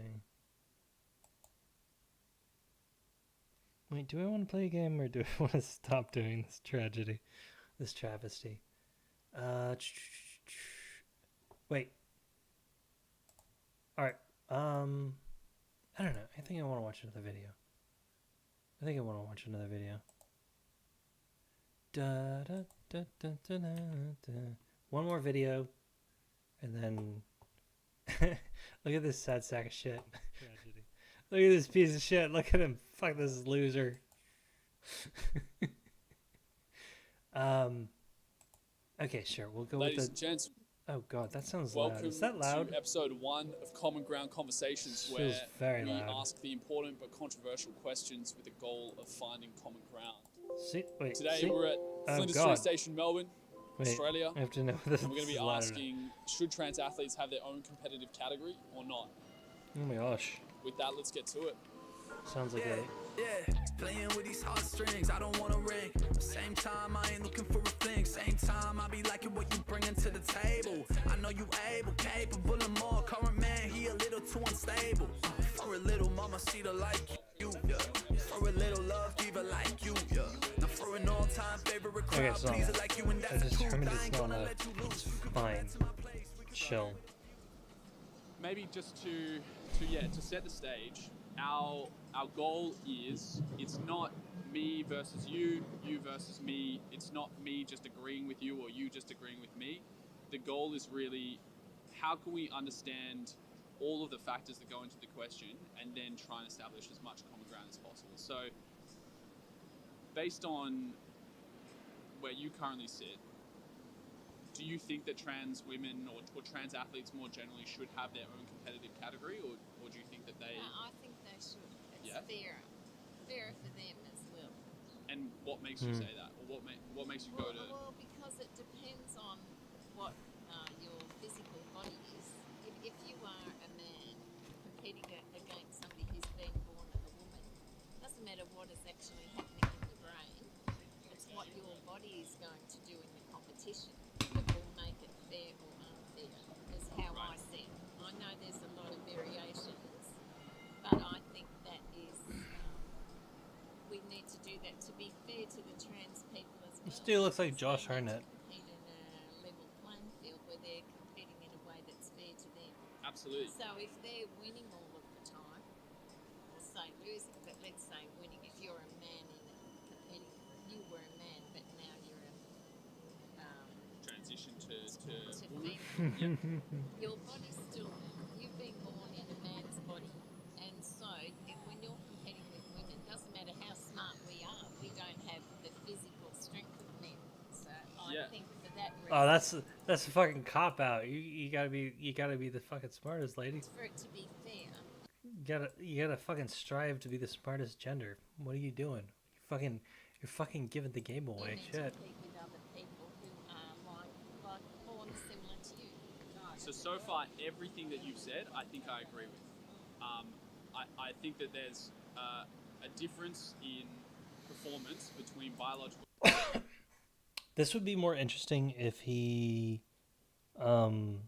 Wait, do I want to play a game or do I want to stop doing this tragedy, this travesty? Wait. All right. I don't know. I think I want to watch another video. Da, da, da, da, da, da, da. One more video, and then look at this sad sack of shit. Tragedy. Look at this piece of shit. Look at him. Fuck this loser. Okay, sure. We'll go Ladies with and gents, Oh god, that sounds loud. welcome Is that loud? to episode 1 of Common Ground Conversations, where Feels very we loud. ask the important but controversial questions with the goal of finding common ground. Wait. Today we're at Flinders God. Street Station, Melbourne, Wait, Australia. I have to know this. And we're going to be is loud. asking, should trans athletes have their own competitive category or not? Oh my gosh. With that, let's get to it. Sounds like a... Yeah, playing with these heartstrings, I don't want a ring. Same time, I ain't looking for a thing. Same time, I be liking what you bringing to the table. I know you able, capable of more. Current man, he a little too unstable. For a little mama, see the like you, yeah. For a little love, give her like you, yeah. Now for an all-time favorite crowd, Okay, so please her like you, and I that's the truth. determined I it's ain't not gonna a... let you lose. It's fine. Chill. Maybe just to set the stage, our goal is, it's not me versus you, you versus me. It's not me just agreeing with you or you just agreeing with me. The goal is really, how can we understand all of the factors that go into the question and then try and establish as much common ground as possible. So based on where you currently sit, do you think that trans women or trans athletes more generally should have their own competitive category, or do you think that they... No, I think they should. It's Yeah? fairer for them as well. And what makes you say that? Or what makes you go to... Well, because it depends on what your physical body is. If you are a man competing against somebody who's been born a woman, doesn't matter what is actually happening in your brain, it's what your body is going to do in the competition that will make it fair or unfair, is how I see it. I know there's a lot of variations, but I think that is, we need to do that to be fair to the trans people as well. This dude looks like because Josh they need to Hartnett. compete in a level playing field where they're competing in a way that's fair to them. Absolutely. So if they're winning all of the time, or say losing, but let's say winning, if you're a man in competing, you were a man, but now you're a Transition to female. Your body's still, you've been born in a man's body, and so when you're competing with women, doesn't matter how smart we are, we don't have the physical strength of men. So I Yeah. think for that reason, Oh, that's a fucking cop out. You gotta be the fucking smartest lady. for it to be fair, You gotta fucking strive to be the smartest gender. What are you doing? You're fucking giving the game you away. need Shit. to compete with other people who are like born similar to you. So far, everything that you've said, I think I agree with. I think that there's a difference in performance between biological... This would be more interesting if he not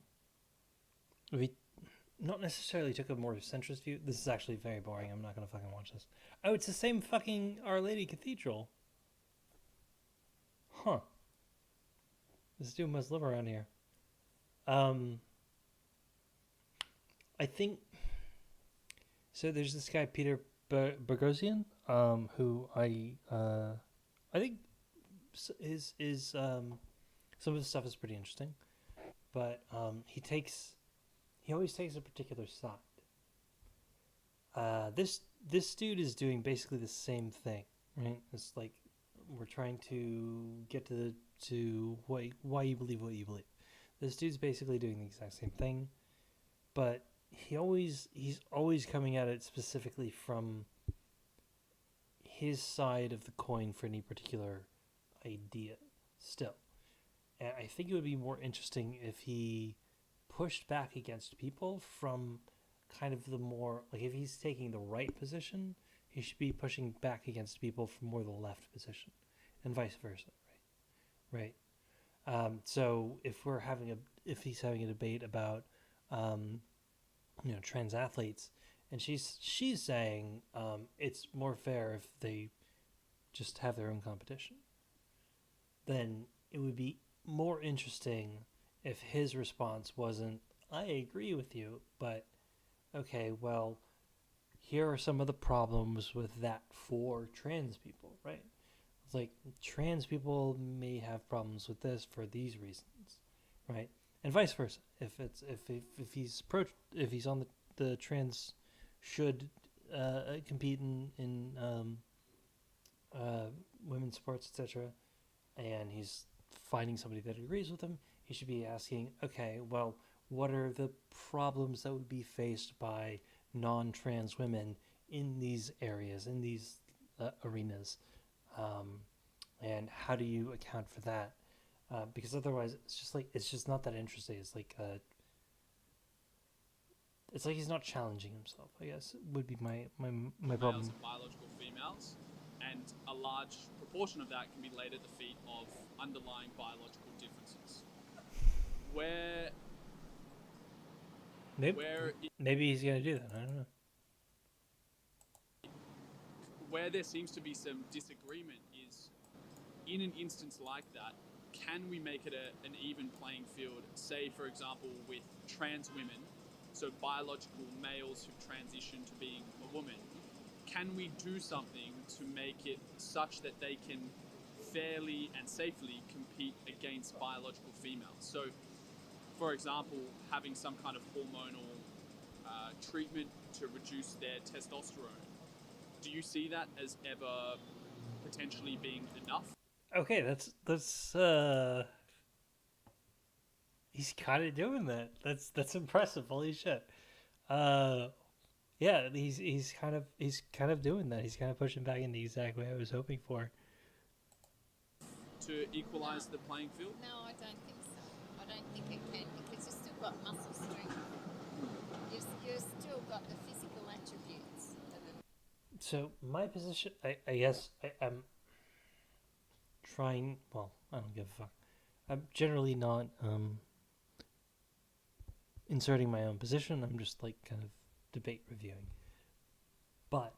necessarily took a more centrist view. This is actually very boring. I'm not gonna fucking watch this. Oh, it's the same fucking Our Lady Cathedral. Huh. This dude must live around here. I think so. There's this guy Peter Boghossian, who I think his some of his stuff is pretty interesting, but he always takes a particular side. This dude is doing basically the same thing, right? It's like we're trying to get to why you believe what you believe. This dude's basically doing the exact same thing, but he's always coming at it specifically from his side of the coin for any particular idea still. And I think it would be more interesting if he pushed back against people from kind of the more, like if he's taking the right position, he should be pushing back against people from more the left position and vice versa, right? So if he's having a debate about trans athletes, and she's saying it's more fair if they just have their own competition. Then it would be more interesting if his response wasn't, I agree with you, but okay, well, here are some of the problems with that for trans people, right? It's like trans people may have problems with this for these reasons, right? And vice versa. If he's on the trans should compete in women's sports, etc., and he's finding somebody that agrees with him, he should be asking, okay, well, what are the problems that would be faced by non-trans women in these areas, in these arenas, and how do you account for that? Because otherwise, it's just not that interesting. It's like he's not challenging himself, I guess, would be my problem. Males and biological females, and a large proportion of that can be laid at the feet of underlying biological differences. Maybe he's gonna do that. I don't know. Where there seems to be some disagreement is, in an instance like that, can we make it an even playing field? Say, for example, with trans women, so biological males who transition to being a woman, can we do something to make it such that they can fairly and safely compete against biological females? So, for example, having some kind of hormonal treatment to reduce their testosterone. Do you see that as ever potentially being enough? Okay, that's he's kind of doing that. That's impressive. Holy shit. Yeah, he's kind of doing that. He's kind of pushing back in the exact way I was hoping for. To equalize the playing field? No, I don't think so. I don't think it can, because you've still got muscle strength. You've still got the physical attributes. So my position, I guess I'm trying. Well, I don't give a fuck. I'm generally not inserting my own position. I'm just like kind of debate reviewing. But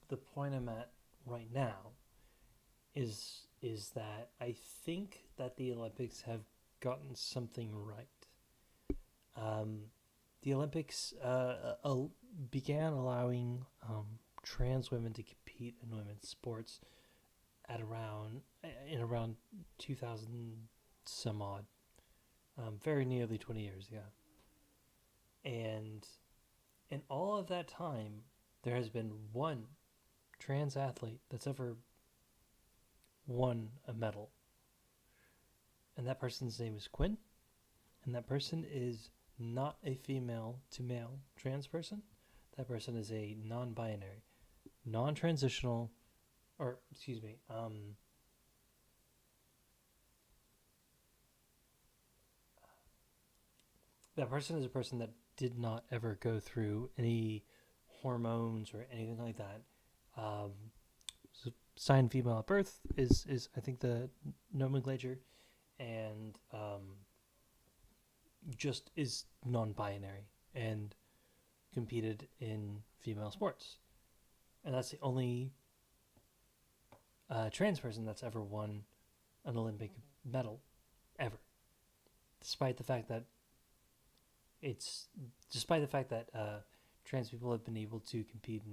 the point I'm at right now is that I think that the Olympics have gotten something right. The Olympics began allowing trans women to compete in women's sports at around 2000 some odd, very nearly 20 years ago. And in all of that time, there has been one trans athlete that's ever won a medal. And that person's name is Quinn. And that person is not a female to male trans person. That person is a non-binary, non-transitional, or excuse me, that person is a person that did not ever go through any hormones or anything like that. So signed female at birth is I think the nomenclature, and just is non-binary and competed in female sports, and that's the only trans person that's ever won an Olympic medal ever, despite the fact that trans people have been able to compete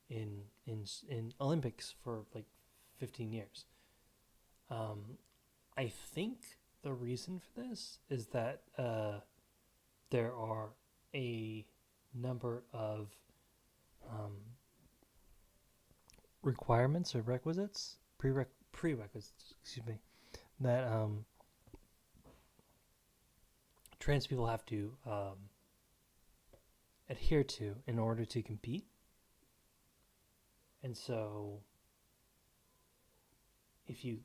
in Olympics for like 15 years. I think the reason for this is that there are a number of requirements or prerequisites, excuse me, that trans people have to adhere to in order to compete. And so if you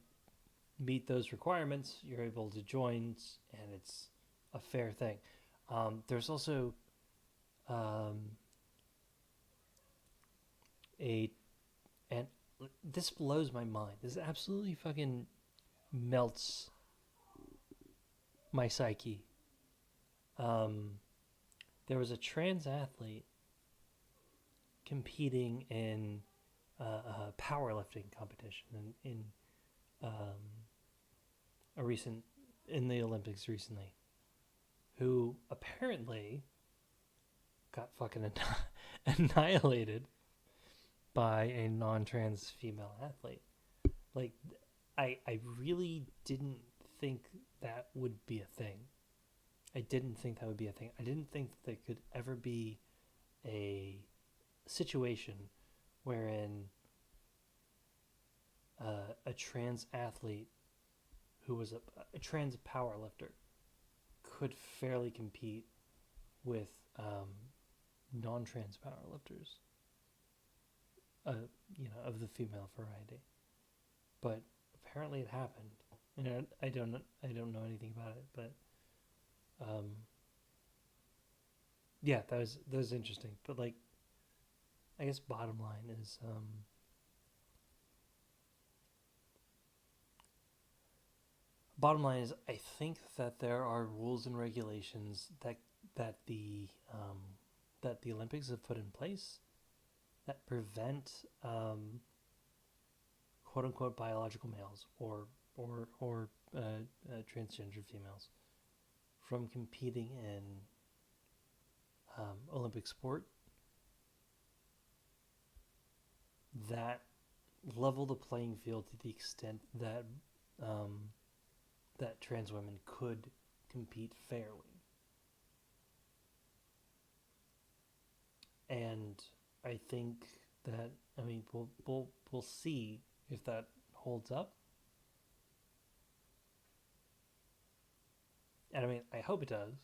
meet those requirements, you're able to join, and it's a fair thing. There's also and this blows my mind. This absolutely fucking melts my psyche. There was a trans athlete competing in a powerlifting competition in the Olympics recently, who apparently got fucking annihilated by a non-trans female athlete. Like, I really didn't think that would be a thing. I didn't think that would be a thing. I didn't think that there could ever be a situation wherein a trans athlete who was a trans powerlifter could fairly compete with non-trans powerlifters, of the female variety. But apparently it happened. I don't know anything about it, but yeah, that was interesting. But like, I guess bottom line is I think that there are rules and regulations that the Olympics have put in place that prevent quote unquote biological males or transgender females from competing in Olympic sport that level the playing field to the extent that that trans women could compete fairly. And I think that, I mean, we'll see if that holds up. And I mean, I hope it does.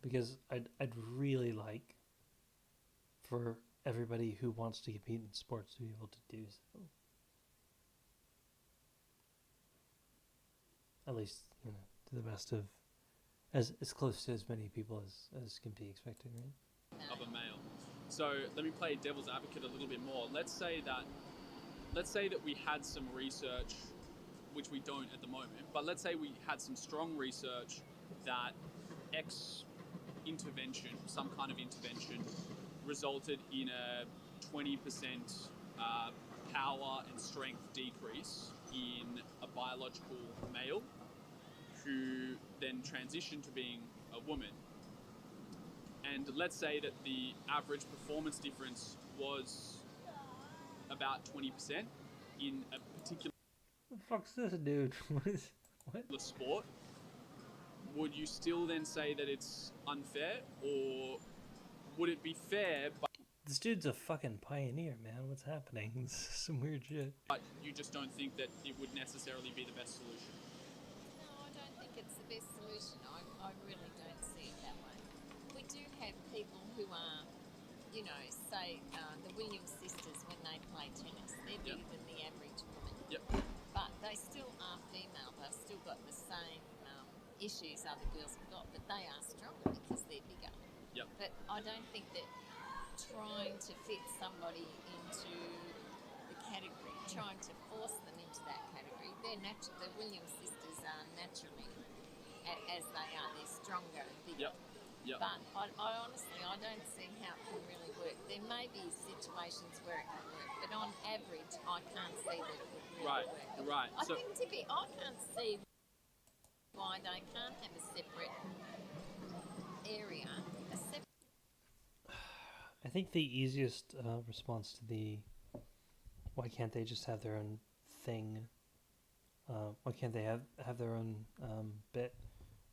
Because I'd really like for everybody who wants to compete in sports to be able to do so. At least, to the best of, as close to as many people as can be expected, right? Of a male. So let me play devil's advocate a little bit more. Let's say that we had some research, which we don't at the moment, but let's say we had some strong research that X intervention, some kind of intervention, resulted in a 20% power and strength decrease in a biological male who then transitioned to being a woman. And let's say that the average performance difference was about 20% in a particular What the fuck's this, dude? What? sport. Would you still then say that it's unfair, or would it be fair, This dude's a fucking pioneer, man. What's happening? This is some weird shit. but you just don't think that it would necessarily be the best solution? No, I don't think it's the best solution. I really don't see it that way. We do have people who are, say the Williams sisters when they play tennis. They're bigger than the average woman. Yep. But they still are female. They've still got the same issues other girls have got, but they are stronger because they're bigger. Yep. But I don't think that trying to fit somebody into the category, trying to force them into that category, the Williams sisters are naturally, as they are, they're stronger and bigger. Yep. Yep. But I honestly, I don't see how it can really work. There may be situations where it can work, but on average, I can't see that it would really Right, work. right. I think I can't see why they can't have a separate area, I think the easiest response to the why can't they just have their own thing? Why can't they have their own bit,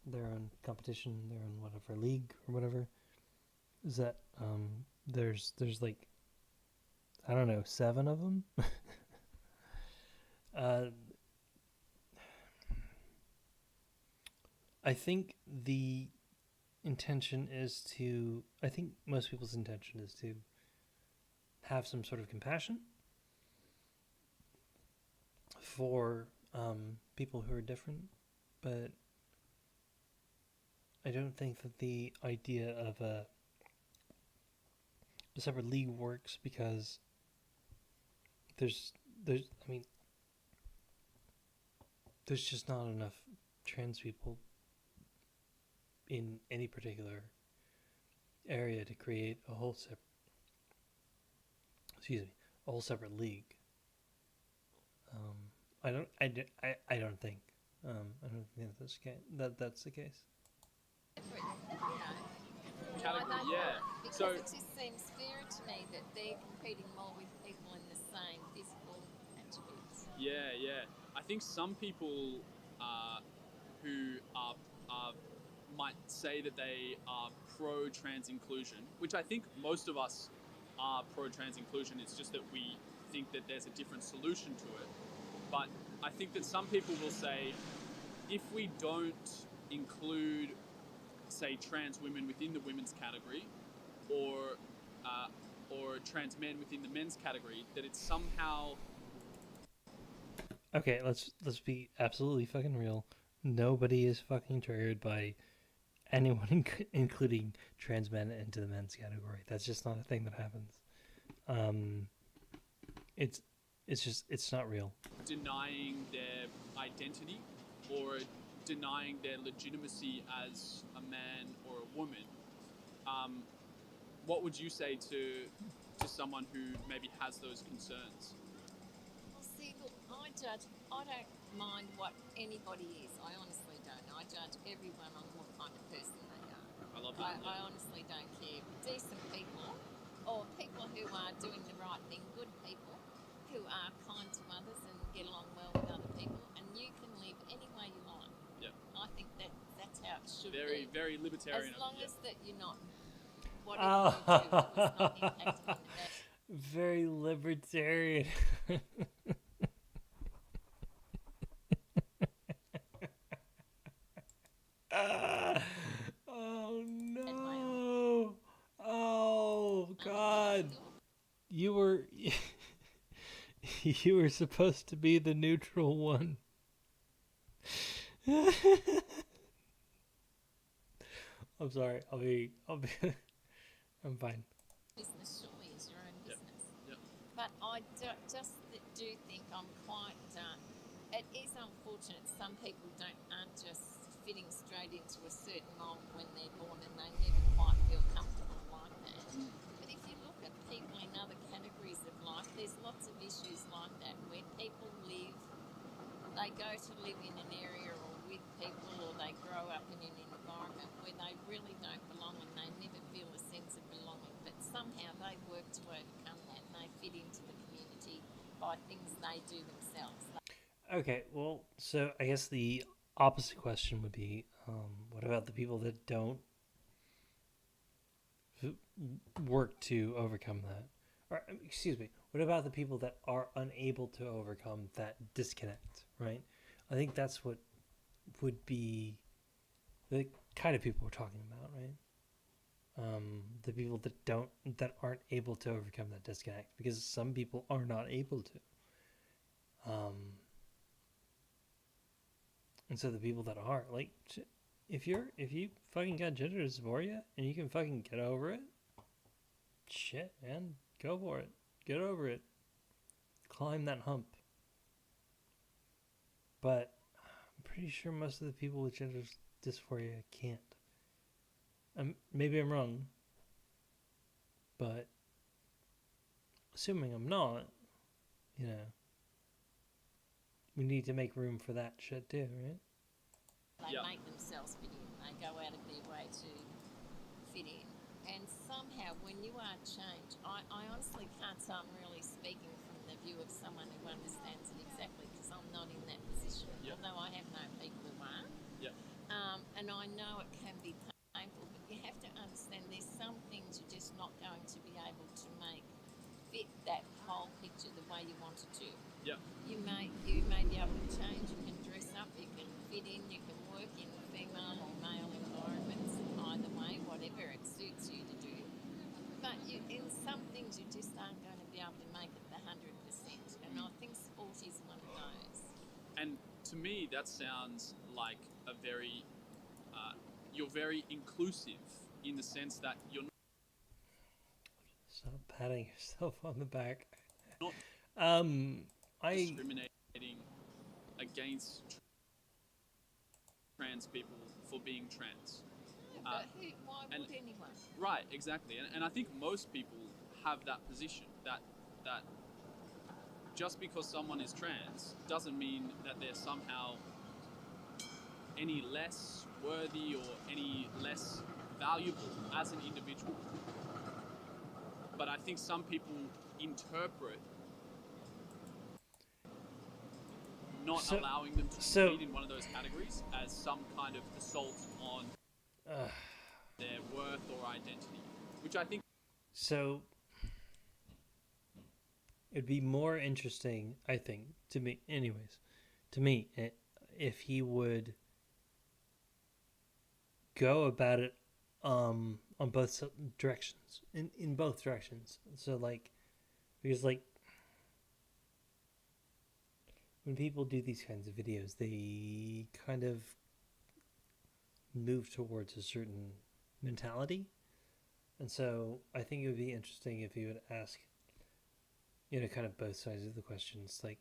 their own competition, their own whatever league or whatever? Is that there's like, I don't know, 7 of them. I think the intention is to, I think most people's intention is to have some sort of compassion for people who are different, but I don't think that the idea of a separate league works because there's just not enough trans people in any particular area to create a whole excuse me, a whole separate league. I don't think I don't think that's the case. Separate, you know, Category, why they yeah. are. Because So it just seems fairer to me that they're competing more with people in the same physical attributes. yeah. I think some people who are might say that they are pro trans inclusion, which I think most of us are pro trans inclusion. It's just that we think that there's a different solution to it. But I think that some people will say if we don't include, say, trans women within the women's category, or trans men within the men's category, that it's somehow Okay, let's be absolutely fucking real. Nobody is fucking triggered by anyone including trans men into the men's category. That's just not a thing that happens. It's not real. denying their identity or denying their legitimacy as a man or a woman. What would you say to someone who maybe has those concerns? Well, see, look, I don't mind what anybody is. I honestly don't. I judge everyone on what kind of person they are. I love that. I honestly don't care. Decent people, or people who are doing the right thing, good people, who are kind to others and get along well with other people, and you can live any way you like. Yeah. I think that's how it should Very, be. very libertarian. As long yeah. as that you're not, whatever you do is not impacting on the bad. Very libertarian. Oh no! Oh God! You were you were supposed to be the neutral one. I'm sorry. I'll be. I'm fine. Business surely is your own Yep. business. Yep. But I do think I'm quite. It is unfortunate some people aren't just fitting straight into a certain mold when they're born, and they never quite feel comfortable like that. But if you look at people in other categories of life, there's lots of issues like that where people live. They go to live in an area or with people, or they grow up in an environment where they really don't belong and they never feel a sense of belonging. But somehow they work to overcome that and they fit into the community by things they do themselves. Okay. Well, so I guess the opposite question would be, what about the people that don't work to overcome that? Or, excuse me, what about the people that are unable to overcome that disconnect, right? I think that's what would be the kind of people we're talking about, right? The people that aren't able to overcome that disconnect, because some people are not able to. And so the people that are, like, if you fucking got gender dysphoria and you can fucking get over it, shit, man, go for it. Get over it. Climb that hump. But I'm pretty sure most of the people with gender dysphoria can't. Maybe I'm wrong, but assuming I'm not, we need to make room for that shit too, right? They make themselves fit in. They go out of their way to fit in. And somehow, when you are changed, I honestly can't say I'm really speaking from the view of someone who understands it exactly, because I'm not in that position, although I have known people who are. Yeah. And I know it can be painful, but you have to understand there's some things you're just not going to be able to make fit that whole picture the way you want it to. Yeah. You may be able to change, you can dress up, you can fit in, you can work in female or male environments, either way, whatever it suits you to do. But in some things you just aren't going to be able to make it the 100%, and I think sport is one of those. And to me, that sounds like a very, you're very inclusive in the sense that you're Stop patting yourself on the back. not I discriminating against trans people for being trans. But why would anyone? Right, exactly. And I think most people have that position, that that just because someone is trans doesn't mean that they're somehow any less worthy or any less valuable as an individual. But I think some people interpret not So- allowing them to so- compete in one of those categories as some kind of assault on their worth or identity, which I think So it'd be more interesting, I think, to me, anyways, if he would go about it on both directions, in both directions. So like, because like when people do these kinds of videos, they kind of move towards a certain mentality. And so I think it would be interesting if you would ask, kind of both sides of the questions. Like,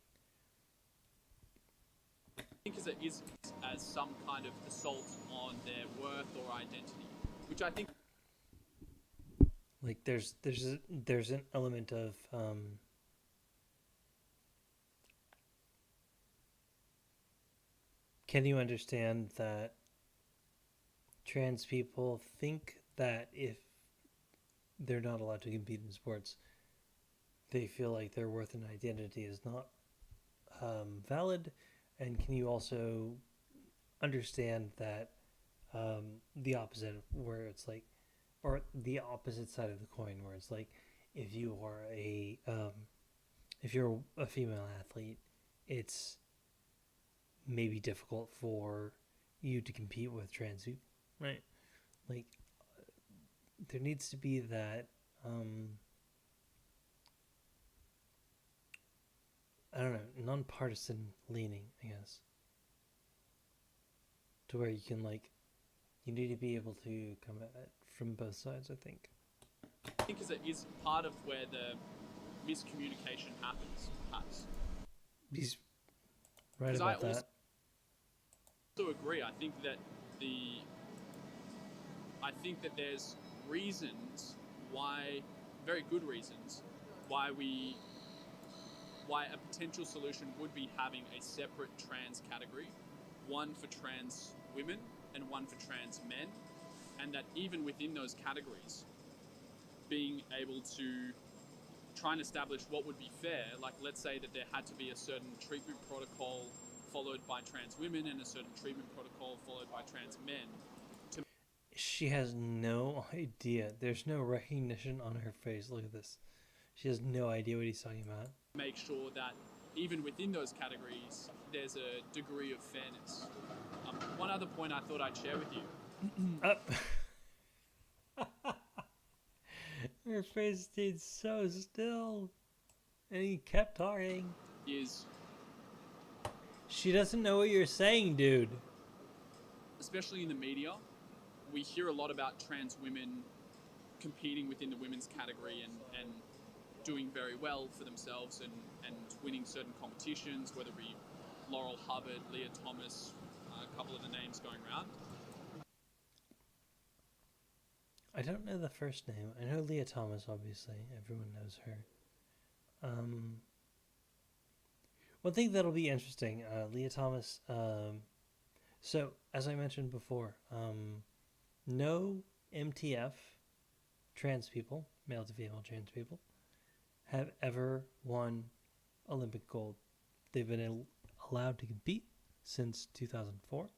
it is as some kind of assault on their worth or identity, which I think there's an element of can you understand that trans people think that if they're not allowed to compete in sports, they feel like their worth and identity is not valid? And can you also understand that the opposite, where it's like, or the opposite side of the coin, where it's like, if you are if you're a female athlete, it's maybe difficult for you to compete with trans people, right? Like, there needs to be that I don't know, nonpartisan leaning, I guess, to where you can like, you need to be able to come at it from both sides, I think. it is part of where the miscommunication happens, perhaps. He's right 'Cause about I that. also agree. I think that there's reasons why, very good reasons, why a potential solution would be having a separate trans category, one for trans women and one for trans men, and that even within those categories, being able to try and establish what would be fair, like let's say that there had to be a certain treatment protocol followed by trans women and a certain treatment protocol followed by trans men. She has no idea. There's no recognition on her face. Look at this. She has no idea what he's talking about. Make sure that even within those categories, there's a degree of fairness. One other point I thought I'd share with you. Her face stayed so still, and he kept talking. Is She doesn't know what you're saying, dude. especially in the media, we hear a lot about trans women competing within the women's category and doing very well for themselves and winning certain competitions, whether it be Laurel Hubbard, Leah Thomas, a couple of the names going around. I don't know the first name. I know Leah Thomas, obviously. Everyone knows her. One thing that'll be interesting, Leah Thomas, so as I mentioned before, no MTF trans people, male to female trans people, have ever won Olympic gold. They've been allowed to compete since 2004,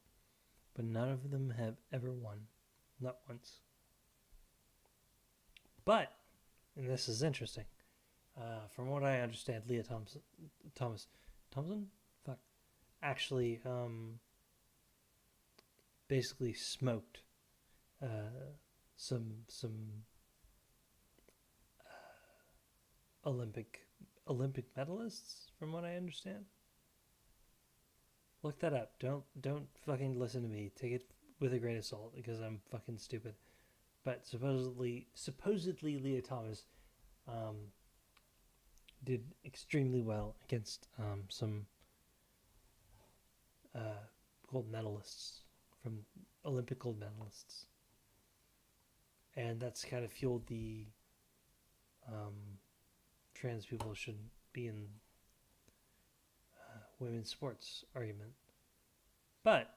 but none of them have ever won, not once. But, and this is interesting, from what I understand, Leah Thompson, actually basically smoked some Olympic medalists, from what I understand. Look that up. Don't fucking listen to me. Take it with a grain of salt because I'm fucking stupid. But supposedly Leah Thomas did extremely well against some gold medalists, from Olympic gold medalists, and that's kind of fueled the trans people shouldn't be in women's sports argument. But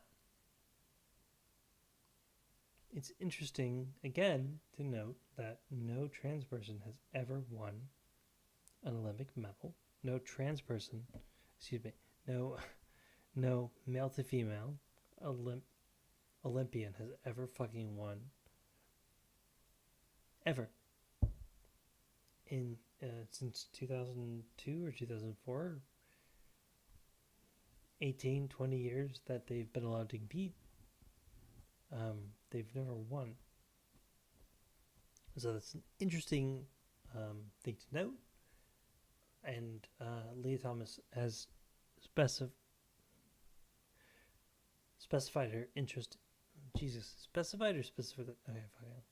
it's interesting, again, to note that no trans person has ever won an Olympic medal. No trans person, no male to female Olympian has ever fucking won. Ever. In since 2002 or 2004, 18, 20 years that they've been allowed to compete, they've never won. So that's an interesting thing to note. And Leah Thomas has specified her interest. Jesus, specified or specific? Okay, fine.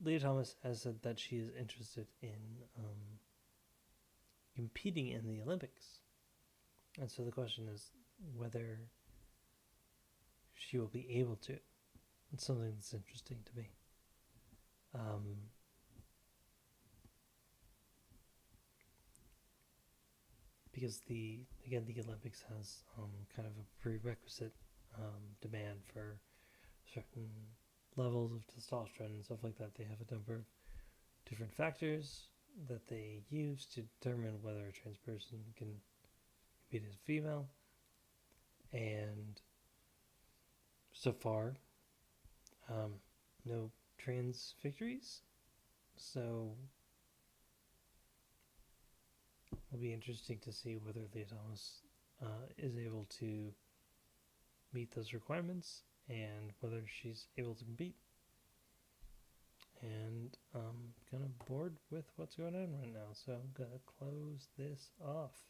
Leah Thomas has said that she is interested in competing in the Olympics. And so the question is whether she will be able to. It's something that's interesting to me. Because the Olympics has kind of a prerequisite demand for certain levels of testosterone and stuff like that. They have a number of different factors that they use to determine whether a trans person can compete as a female. And so far, no trans victories. So it'll be interesting to see whether Leah Thomas is able to meet those requirements and whether she's able to compete. And I'm kind of bored with what's going on right now, so I'm going to close this off.